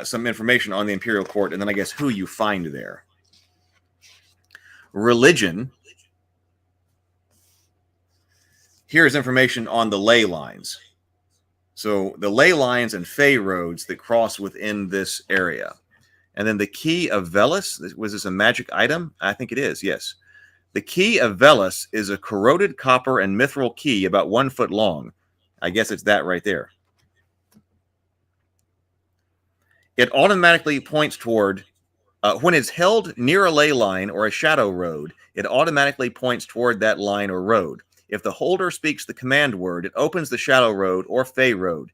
some information on the Imperial Court, and then I guess who you find there. Religion. Here's information on the ley lines. So the ley lines and fey roads that cross within this area. And then the key of Velis. Was this a magic item? I think it is, yes. The key of Velis is a corroded copper and mithril key about 1 foot long. I guess it's that right there. It automatically points toward, when it's held near a ley line or a shadow road, it automatically points toward that line or road. If the holder speaks the command word, it opens the shadow road or fey road.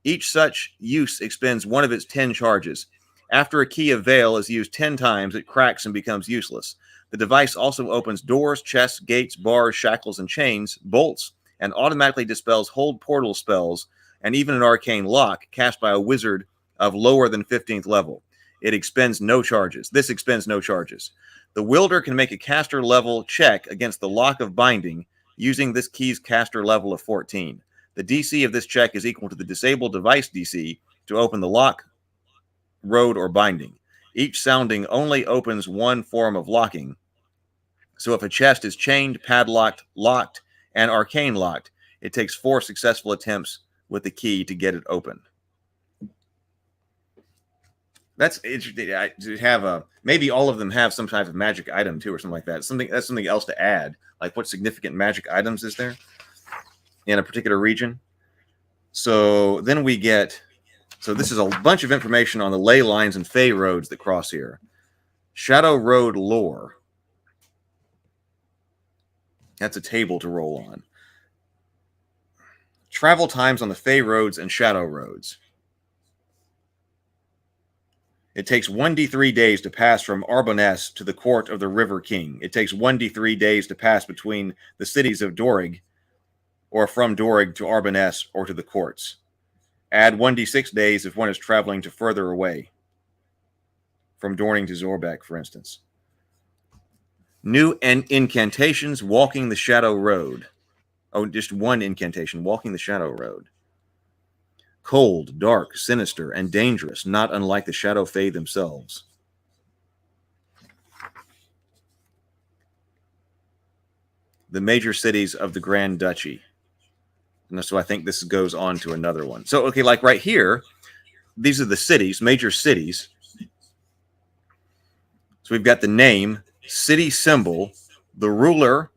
Each such use expends one of its 10 charges. After a key of Veil is used 10 times, it cracks and becomes useless. The device also opens doors, chests, gates, bars, shackles, and chains, bolts, and automatically dispels hold portal spells, and even an arcane lock cast by a wizard of lower than 15th level. It expends no charges. This expends no charges. The wielder can make a caster level check against the lock of binding using this key's caster level of 14. The DC of this check is equal to the disabled device DC to open the lock, road, or binding. Each sounding only opens one form of locking. So if a chest is chained, padlocked, locked, and arcane locked, it takes 4 successful attempts with the key to get it open. That's interesting. I have maybe all of them have some type of magic item too, or something like that. That's something else to add. Like, what significant magic items is there in a particular region? So then we get. So this is a bunch of information on the ley lines and fey roads that cross here. Shadow Road lore. That's a table to roll on. Travel times on the fey roads and shadow roads. It takes 1d3 days to pass from Arboness to the court of the River King. It takes 1d3 days to pass between the cities of Dorig, or from Dorig to Arboness or to the courts. Add 1d6 days if one is traveling to further away, from Dorning to Zorbeck, for instance. New incantations, walking the Shadow Road. Oh, just one incantation, walking the Shadow Road. Cold, dark, sinister, and dangerous, not unlike the Shadow Fae themselves. The major cities of the Grand Duchy. And so I think this goes on to another one. So, okay, like right here, these are the cities, major cities. So we've got the name, city symbol, the ruler,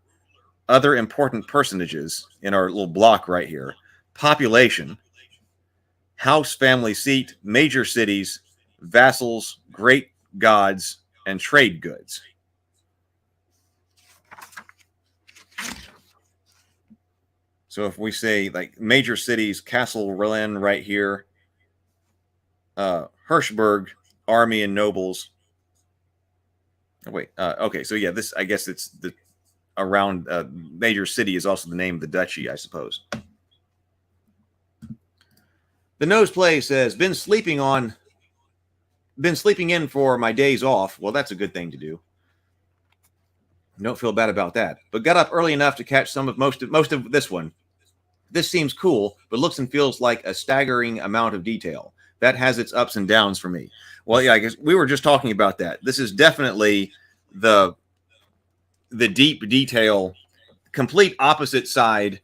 other important personages in our little block right here, population, house, family seat, major cities, vassals, great gods, and trade goods. So if we say like major cities, Castle Relin right here, Hirschberg, army and nobles. Oh, wait, okay, so yeah, this, I guess it's the around major city is also the name of the duchy, I suppose. The Nose Play says, been sleeping in for my days off. Well, that's a good thing to do. Don't feel bad about that. But got up early enough to catch most of this one. This seems cool, but looks and feels like a staggering amount of detail. That has its ups and downs for me. Well, yeah, I guess we were just talking about that. This is definitely the deep detail, complete opposite side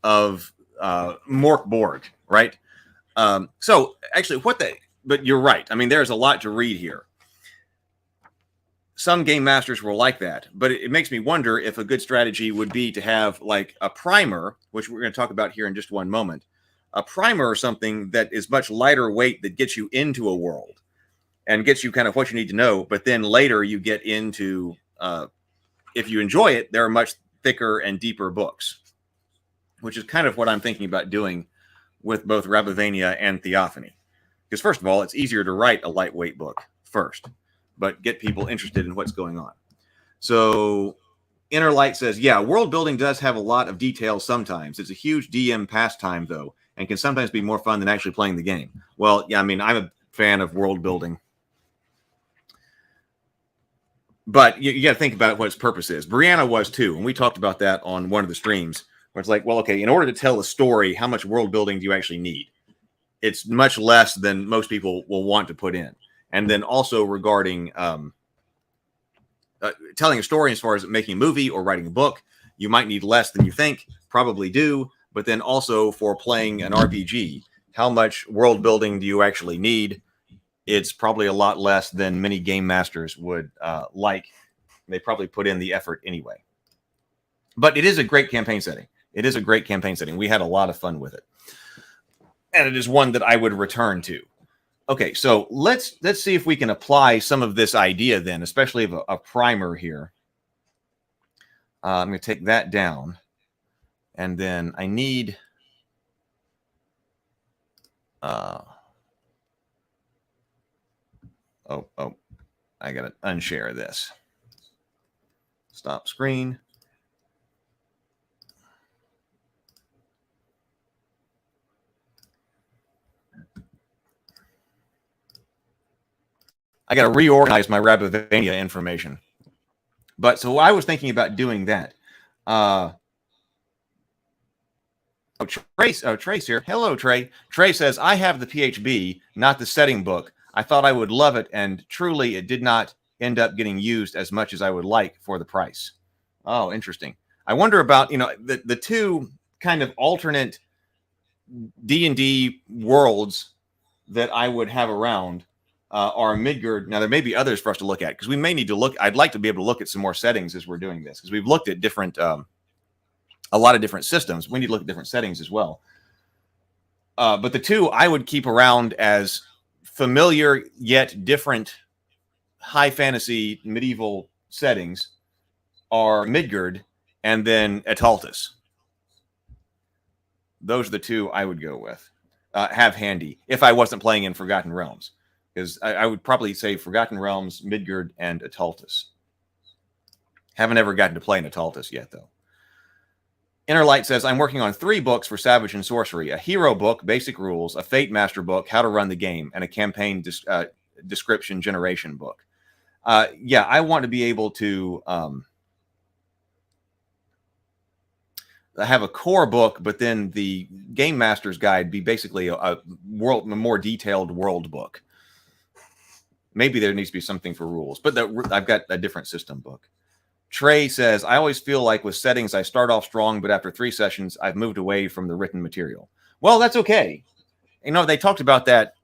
of Mork Borg, right? So actually, but you're right. I mean, there's a lot to read here. Some game masters will like that, but it makes me wonder if a good strategy would be to have like a primer, which we're going to talk about here in just one moment, a primer or something that is much lighter weight that gets you into a world and gets you kind of what you need to know. But then later you get into, if you enjoy it, there are much thicker and deeper books, which is kind of what I'm thinking about doing with both Rabavania and Theophany. Because first of all, it's easier to write a lightweight book first, but get people interested in what's going on. So Inner Light says, yeah, world building does have a lot of details sometimes. It's a huge DM pastime, though, and can sometimes be more fun than actually playing the game. Well, yeah, I mean, I'm a fan of world building. But you got to think about what its purpose is. Brianna was too, and we talked about that on one of the streams, where it's like, well, okay, in order to tell a story, how much world building do you actually need? It's much less than most people will want to put in. And then also regarding telling a story as far as making a movie or writing a book, you might need less than you think, probably do. But then also for playing an RPG, how much world building do you actually need? It's probably a lot less than many game masters would like. They probably put in the effort anyway. But it is a great campaign setting. It is a great campaign setting. We had a lot of fun with it. And it is one that I would return to. Okay, so let's see if we can apply some of this idea then, especially of a primer here. I'm going to take that down. And then I need... I got to unshare this. Stop screen. I got to reorganize my Rabavania information. But so I was thinking about doing that. Trey's here. Hello, Trey. Trey says, I have the PHB, not the setting book. I thought I would love it, and truly it did not end up getting used as much as I would like for the price. Oh, interesting. I wonder about, the two kind of alternate D&D worlds that I would have around are Midgard. Now, there may be others for us to look at, because we may need to look. I'd like to be able to look at some more settings as we're doing this, because we've looked at different a lot of different systems. We need to look at different settings as well. But the two I would keep around as familiar yet different high fantasy medieval settings are Midgard and then Etaltis. Those are the two I would go with, have handy, if I wasn't playing in Forgotten Realms. Because I would probably say Forgotten Realms, Midgard, and Etaltis. Haven't ever gotten to play in Etaltis yet, though. Innerlight says, I'm working on 3 books for Savage and Sorcery. A hero book, basic rules, a Fate Master book, how to run the game, and a campaign description generation book. Yeah, I want to be able to have a core book, but then the Game Master's Guide be basically a more detailed world book. Maybe there needs to be something for rules, but I've got a different system book. Trey says, I always feel like with settings, I start off strong, but after 3 sessions, I've moved away from the written material. Well, that's okay. They talked about that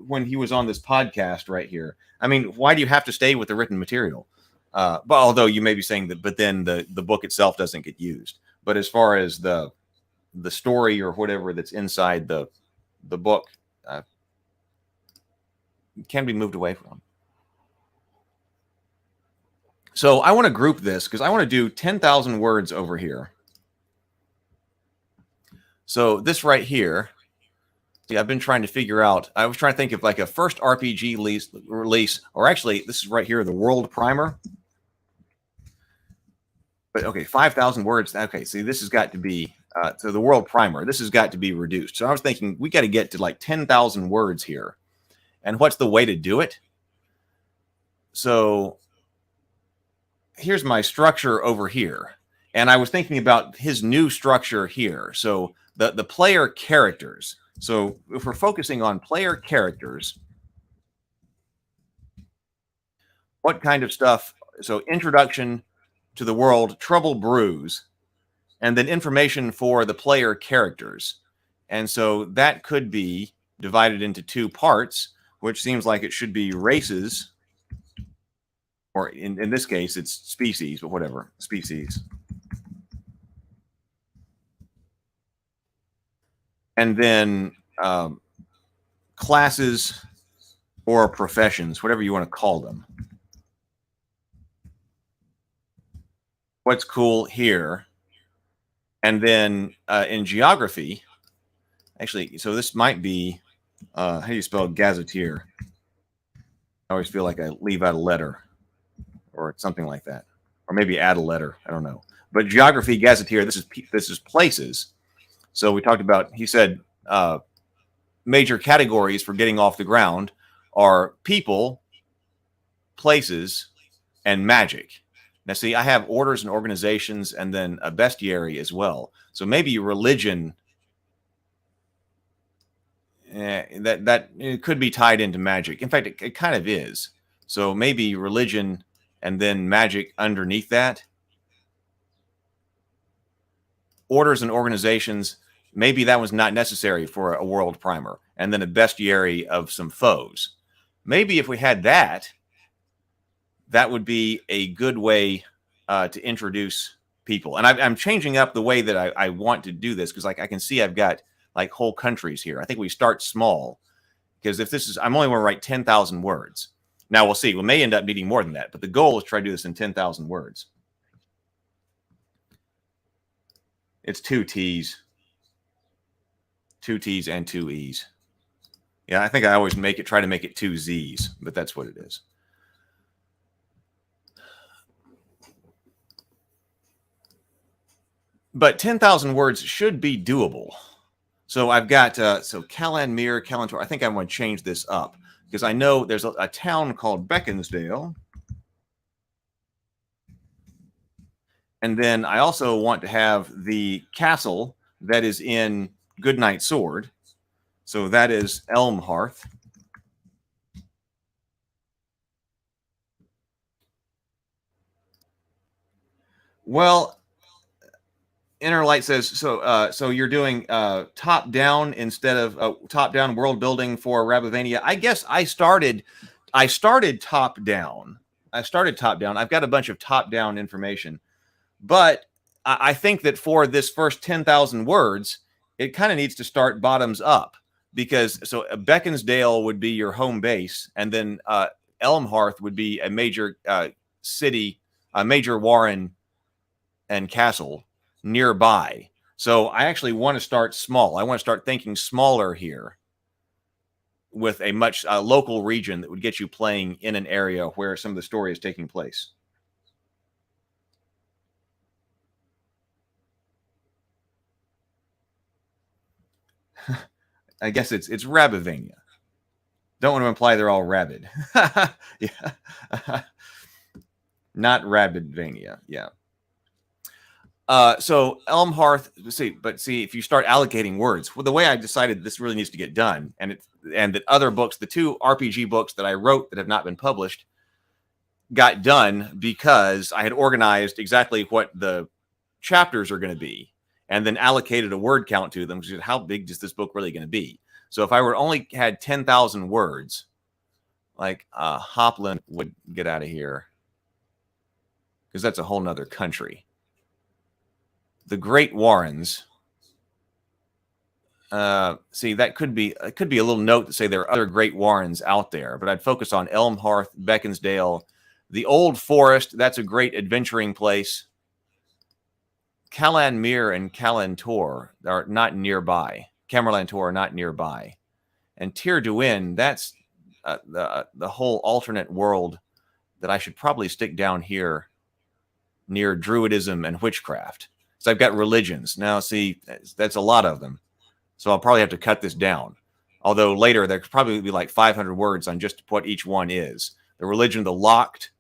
when he was on this podcast right here. I mean, why do you have to stay with the written material? But although you may be saying that, but then the book itself doesn't get used. But as far as the story or whatever that's inside the book, can be moved away from. So I want to group this because I want to do 10,000 words over here. So this right here, see, I've been trying to figure out, I was trying to think of like a first RPG release, or actually this is right here, the World Primer. But okay, 5,000 words. Okay, see, this has got to be, so the World Primer, this has got to be reduced. So I was thinking we got to get to like 10,000 words here. And what's the way to do it? So here's my structure over here. And I was thinking about his new structure here. So the player characters. So if we're focusing on player characters, what kind of stuff? So introduction to the world, trouble brews, and then information for the player characters. And so that could be divided into 2 parts, which seems like it should be races, or in this case, it's species, but whatever, species. And then classes or professions, whatever you want to call them. What's cool here. And then in geography, actually, so this might be, how do you spell gazetteer? I always feel like I leave out a letter or something like that, or maybe add a letter. I don't know. But geography, gazetteer, this is places. So we talked about, he said, major categories for getting off the ground are people, places, and magic. Now, see, I have orders and organizations and then a bestiary as well. So maybe religion, that it could be tied into magic. In fact, it kind of is. So maybe religion and then magic underneath that. Orders and organizations, maybe that was not necessary for a world primer. And then a bestiary of some foes. Maybe if we had that, that would be a good way to introduce people. And I'm changing up the way that I want to do this, because like I can see I've got like whole countries here. I think we start small, because if this is, I'm only going to write 10,000 words. Now we'll see. We may end up needing more than that, but the goal is to try to do this in 10,000 words. It's 2 T's. 2 T's and 2 E's. Yeah, I think I always try to make it 2 Z's, but that's what it is. But 10,000 words should be doable. So I've got, so Kalanmir, Kalantor, I think I want to change this up, because I know there's a town called Beaconsdale. And then I also want to have the castle that is in Goodnight Sword. So that is Elmhearth. Well, Inner Light says, so you're doing top down instead of top down world building for Rabavania. I guess I started top down. I've got a bunch of top down information, but I think that for this first 10,000 words, it kind of needs to start bottoms up, because so Beaconsdale would be your home base, and then Elmhearth would be a major city, a major warren and castle nearby. So I actually want to start small. I want to start thinking smaller here, with a much local region that would get you playing in an area where some of the story is taking place. I guess it's Rabavania. Don't want to imply they're all rabid. Yeah. Not Rabidvania. Yeah. So Elmhearth, see, if you start allocating words, well, the way I decided this really needs to get done, and that other books, the 2 RPG books that I wrote that have not been published, got done because I had organized exactly what the chapters are going to be, and then allocated a word count to them. How big is this book really going to be? So if I were only had 10,000 words, like Hopland would get out of here, because that's a whole nother country. The Great Warrens. See, that could be a little note to say there are other Great Warrens out there, but I'd focus on Elmhearth, Beaconsdale, the Old Forest. That's a great adventuring place. Calanmere and Calantor are not nearby. Camerlantor are not nearby, and Tir Duin. That's the whole alternate world that I should probably stick down here near Druidism and witchcraft. So I've got religions. Now, see, that's a lot of them. So I'll probably have to cut this down. Although later there could probably be like 500 words on just what each one is. The religion of the Locked,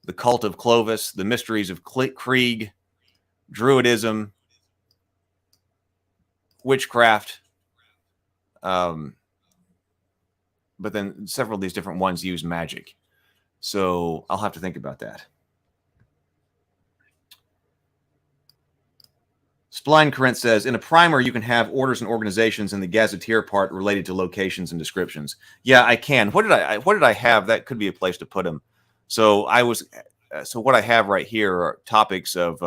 the cult of Clovis, the mysteries of Krieg, Druidism, witchcraft. But then several of these different ones use magic. So I'll have to think about that. Spline Corinth says, in a primer, you can have orders and organizations in the gazetteer part related to locations and descriptions. Yeah, I can. What did I have? That could be a place to put them. So what I have right here are topics of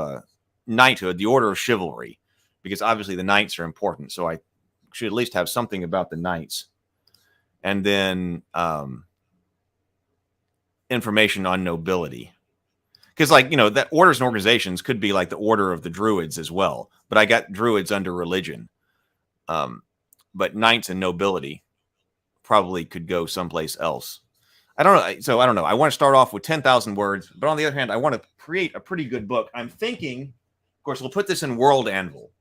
knighthood, the order of chivalry, because obviously the knights are important. So I should at least have something about the knights. And then information on nobility. Because, that orders and organizations could be like the order of the druids as well. But I got druids under religion. But knights and nobility probably could go someplace else. I don't know. So I don't know. I want to start off with 10,000 words. But on the other hand, I want to create a pretty good book. I'm thinking, of course, we'll put this in World Anvil.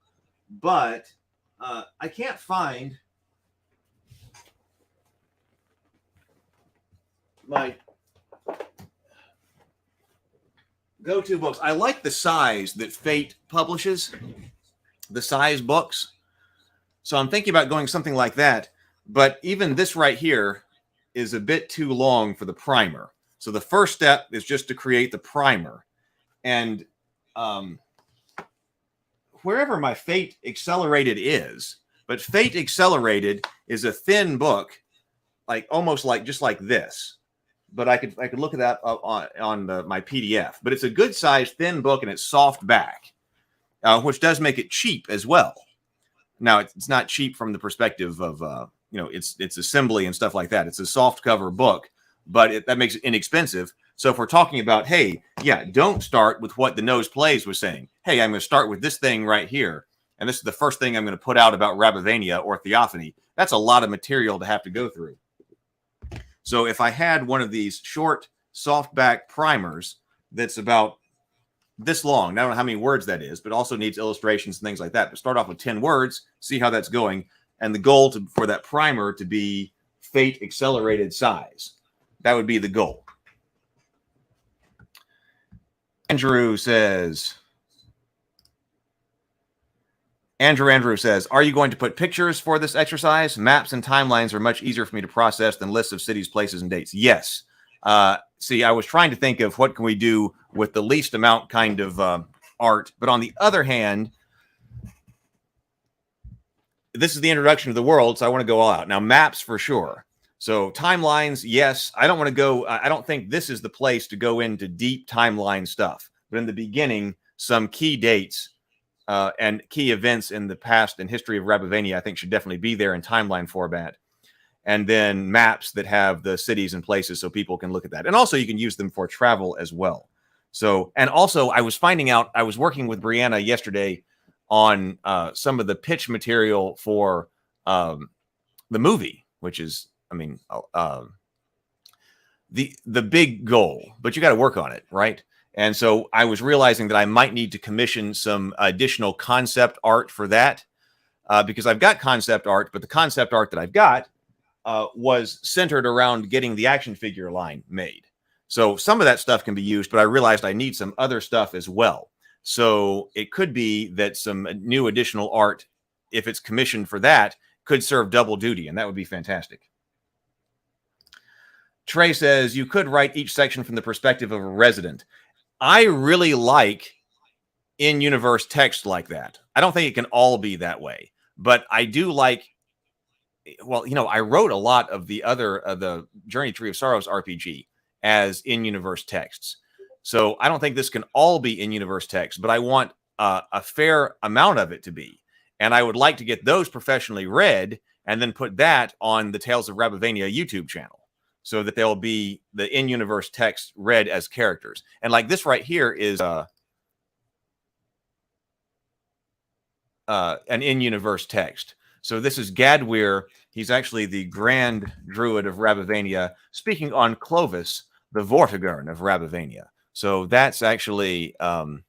But I can't find my go-to books. I like the size that Fate publishes, the size books. So I'm thinking about going something like that. But even this right here is a bit too long for the primer. So the first step is just to create the primer. And wherever my Fate Accelerated is, but Fate Accelerated is a thin book, almost just like this. But I could look at that on my PDF. But it's a good sized thin book, and it's soft back, which does make it cheap as well. Now it's not cheap from the perspective of it's assembly and stuff like that. It's a soft cover book, but that makes it inexpensive. So if we're talking about, hey, yeah, don't start with what the Nose Plays was saying. Hey, I'm going to start with this thing right here, and this is the first thing I'm going to put out about Rabavania or Theophany. That's a lot of material to have to go through. So if I had one of these short softback primers that's about this long, I don't know how many words that is, but also needs illustrations and things like that. But start off with 10 words, see how that's going. And the goal for that primer to be Fate Accelerated size. That would be the goal. Andrew says, Andrew says, are you going to put pictures for this exercise? Maps and timelines are much easier for me to process than lists of cities, places, and dates. Yes. See, I was trying to think of what can we do with the least amount kind of art. But on the other hand, this is the introduction to the world, so I want to go all out. Now, maps for sure. So timelines, yes. I don't want to go. I don't think this is the place to go into deep timeline stuff. But in the beginning, some key dates and key events in the past and history of Rabavania, I think, should definitely be there in timeline format. And then maps that have the cities and places so people can look at that. And also you can use them for travel as well. So, and also I was finding out, I was working with Brianna yesterday on some of the pitch material for the movie, which is, I mean, the big goal, but you got to work on it, right? And so I was realizing that I might need to commission some additional concept art for that because I've got concept art, but the concept art that I've got was centered around getting the action figure line made. So some of that stuff can be used, but I realized I need some other stuff as well. So it could be that some new additional art, if it's commissioned for that, could serve double duty, and that would be fantastic. Trey says, you could write each section from the perspective of a resident. I really like in-universe text like that. I don't think it can all be that way, but I do like, well, you know, I wrote a lot of the other, the Journey Tree of Sorrows RPG as in-universe texts. So I don't think this can all be in-universe text, but I want a fair amount of it to be. And I would like to get those professionally read and then put that on the Tales of Rabavania YouTube channel so that they'll be the in-universe text read as characters. And like this right here is an in-universe text. So this is Gadweir. He's actually the Grand Druid of Rabavania, speaking on Clovis, the Vortigern of Rabavania. So that's actually, that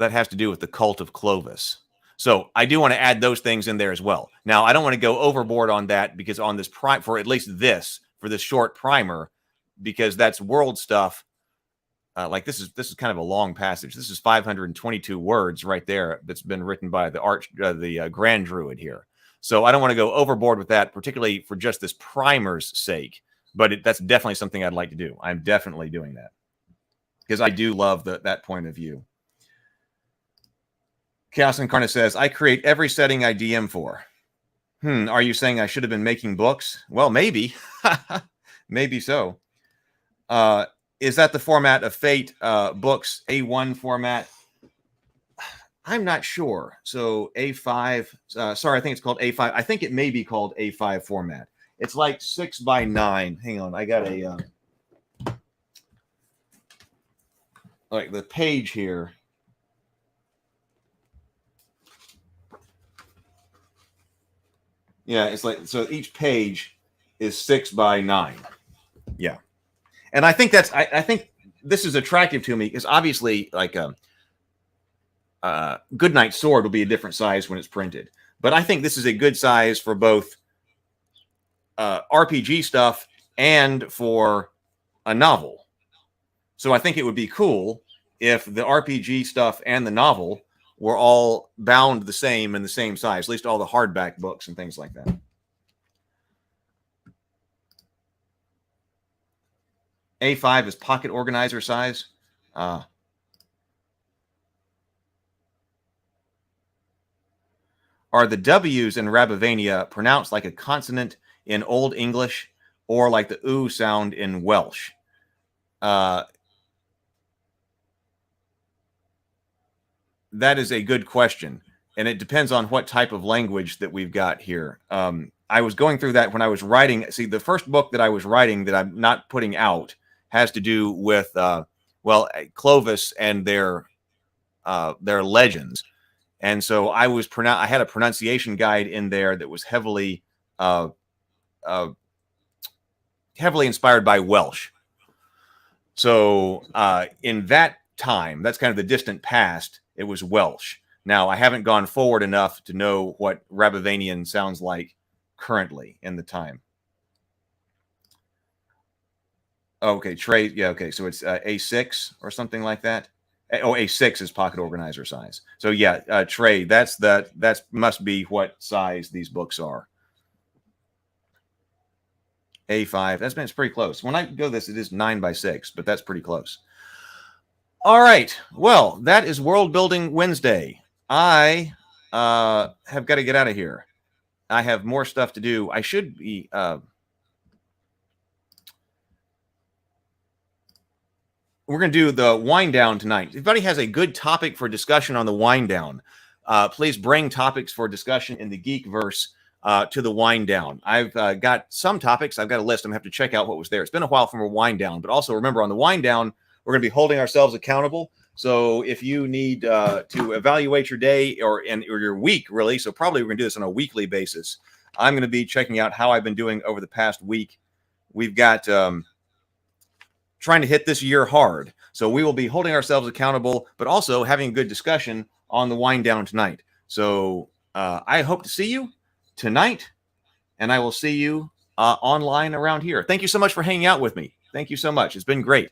has to do with the cult of Clovis. So I do want to add those things in there as well. Now, I don't want to go overboard on that because on this for at least this, for this short primer, because that's world stuff. Like this is kind of a long passage. This is 522 words right there that's been written by the Grand Druid here. So I don't want to go overboard with that, particularly for just this primer's sake. But that's definitely something I'd like to do. I'm definitely doing that because I do love that point of view. Chaos Incarnate says, I create every setting I DM for. Are you saying I should have been making books? Well, maybe. Maybe so. Is that the format of Fate books, A1 format? I'm not sure. So A5, sorry, I think it's called A5. I think it may be called A5 format. It's like 6x9. Hang on, I got a like the page here. Yeah, it's like, so each page is 6x9. Yeah. And I think that's, I think this is attractive to me because obviously like Goodnight Sword will be a different size when it's printed. But I think this is a good size for both RPG stuff and for a novel. So I think it would be cool if the RPG stuff and the novel were all bound the same in the same size, at least all the hardback books and things like that. A5 is pocket organizer size. Are the W's in Rabavania pronounced like a consonant in Old English or like the oo sound in Welsh? That is a good question. And it depends on what type of language that we've got here. I was going through that when I was writing. See, the first book that I was writing that I'm not putting out has to do with, well, Clovis and their legends. And so I had a pronunciation guide in there that was heavily inspired by Welsh. So in that time, that's kind of the distant past, it was Welsh. Now, I haven't gone forward enough to know what Rabavanian sounds like currently in the time. Okay, Trey. Yeah, okay. So it's A6 or something like that. Oh, a 6 is pocket organizer size. So yeah, Trey, that's must be what size these books are. A5. It's pretty close. When I go this, it is 9 by 6, but that's pretty close. All right. Well, that is World Building Wednesday. I have got to get out of here. I have more stuff to do. I should be. We're going to do the wind down tonight. If anybody has a good topic for discussion on the wind down, please bring topics for discussion in the Geekverse to the wind down. I've got some topics. I've got a list. I'm going to have to check out what was there. It's been a while from a wind down, but also remember on the wind down, we're going to be holding ourselves accountable. So if you need to evaluate your day or your week, really, so probably we're going to do this on a weekly basis. I'm going to be checking out how I've been doing over the past week. We've got trying to hit this year hard. So we will be holding ourselves accountable, but also having a good discussion on the wind down tonight. So I hope to see you tonight, and I will see you online around here. Thank you so much for hanging out with me. Thank you so much. It's been great.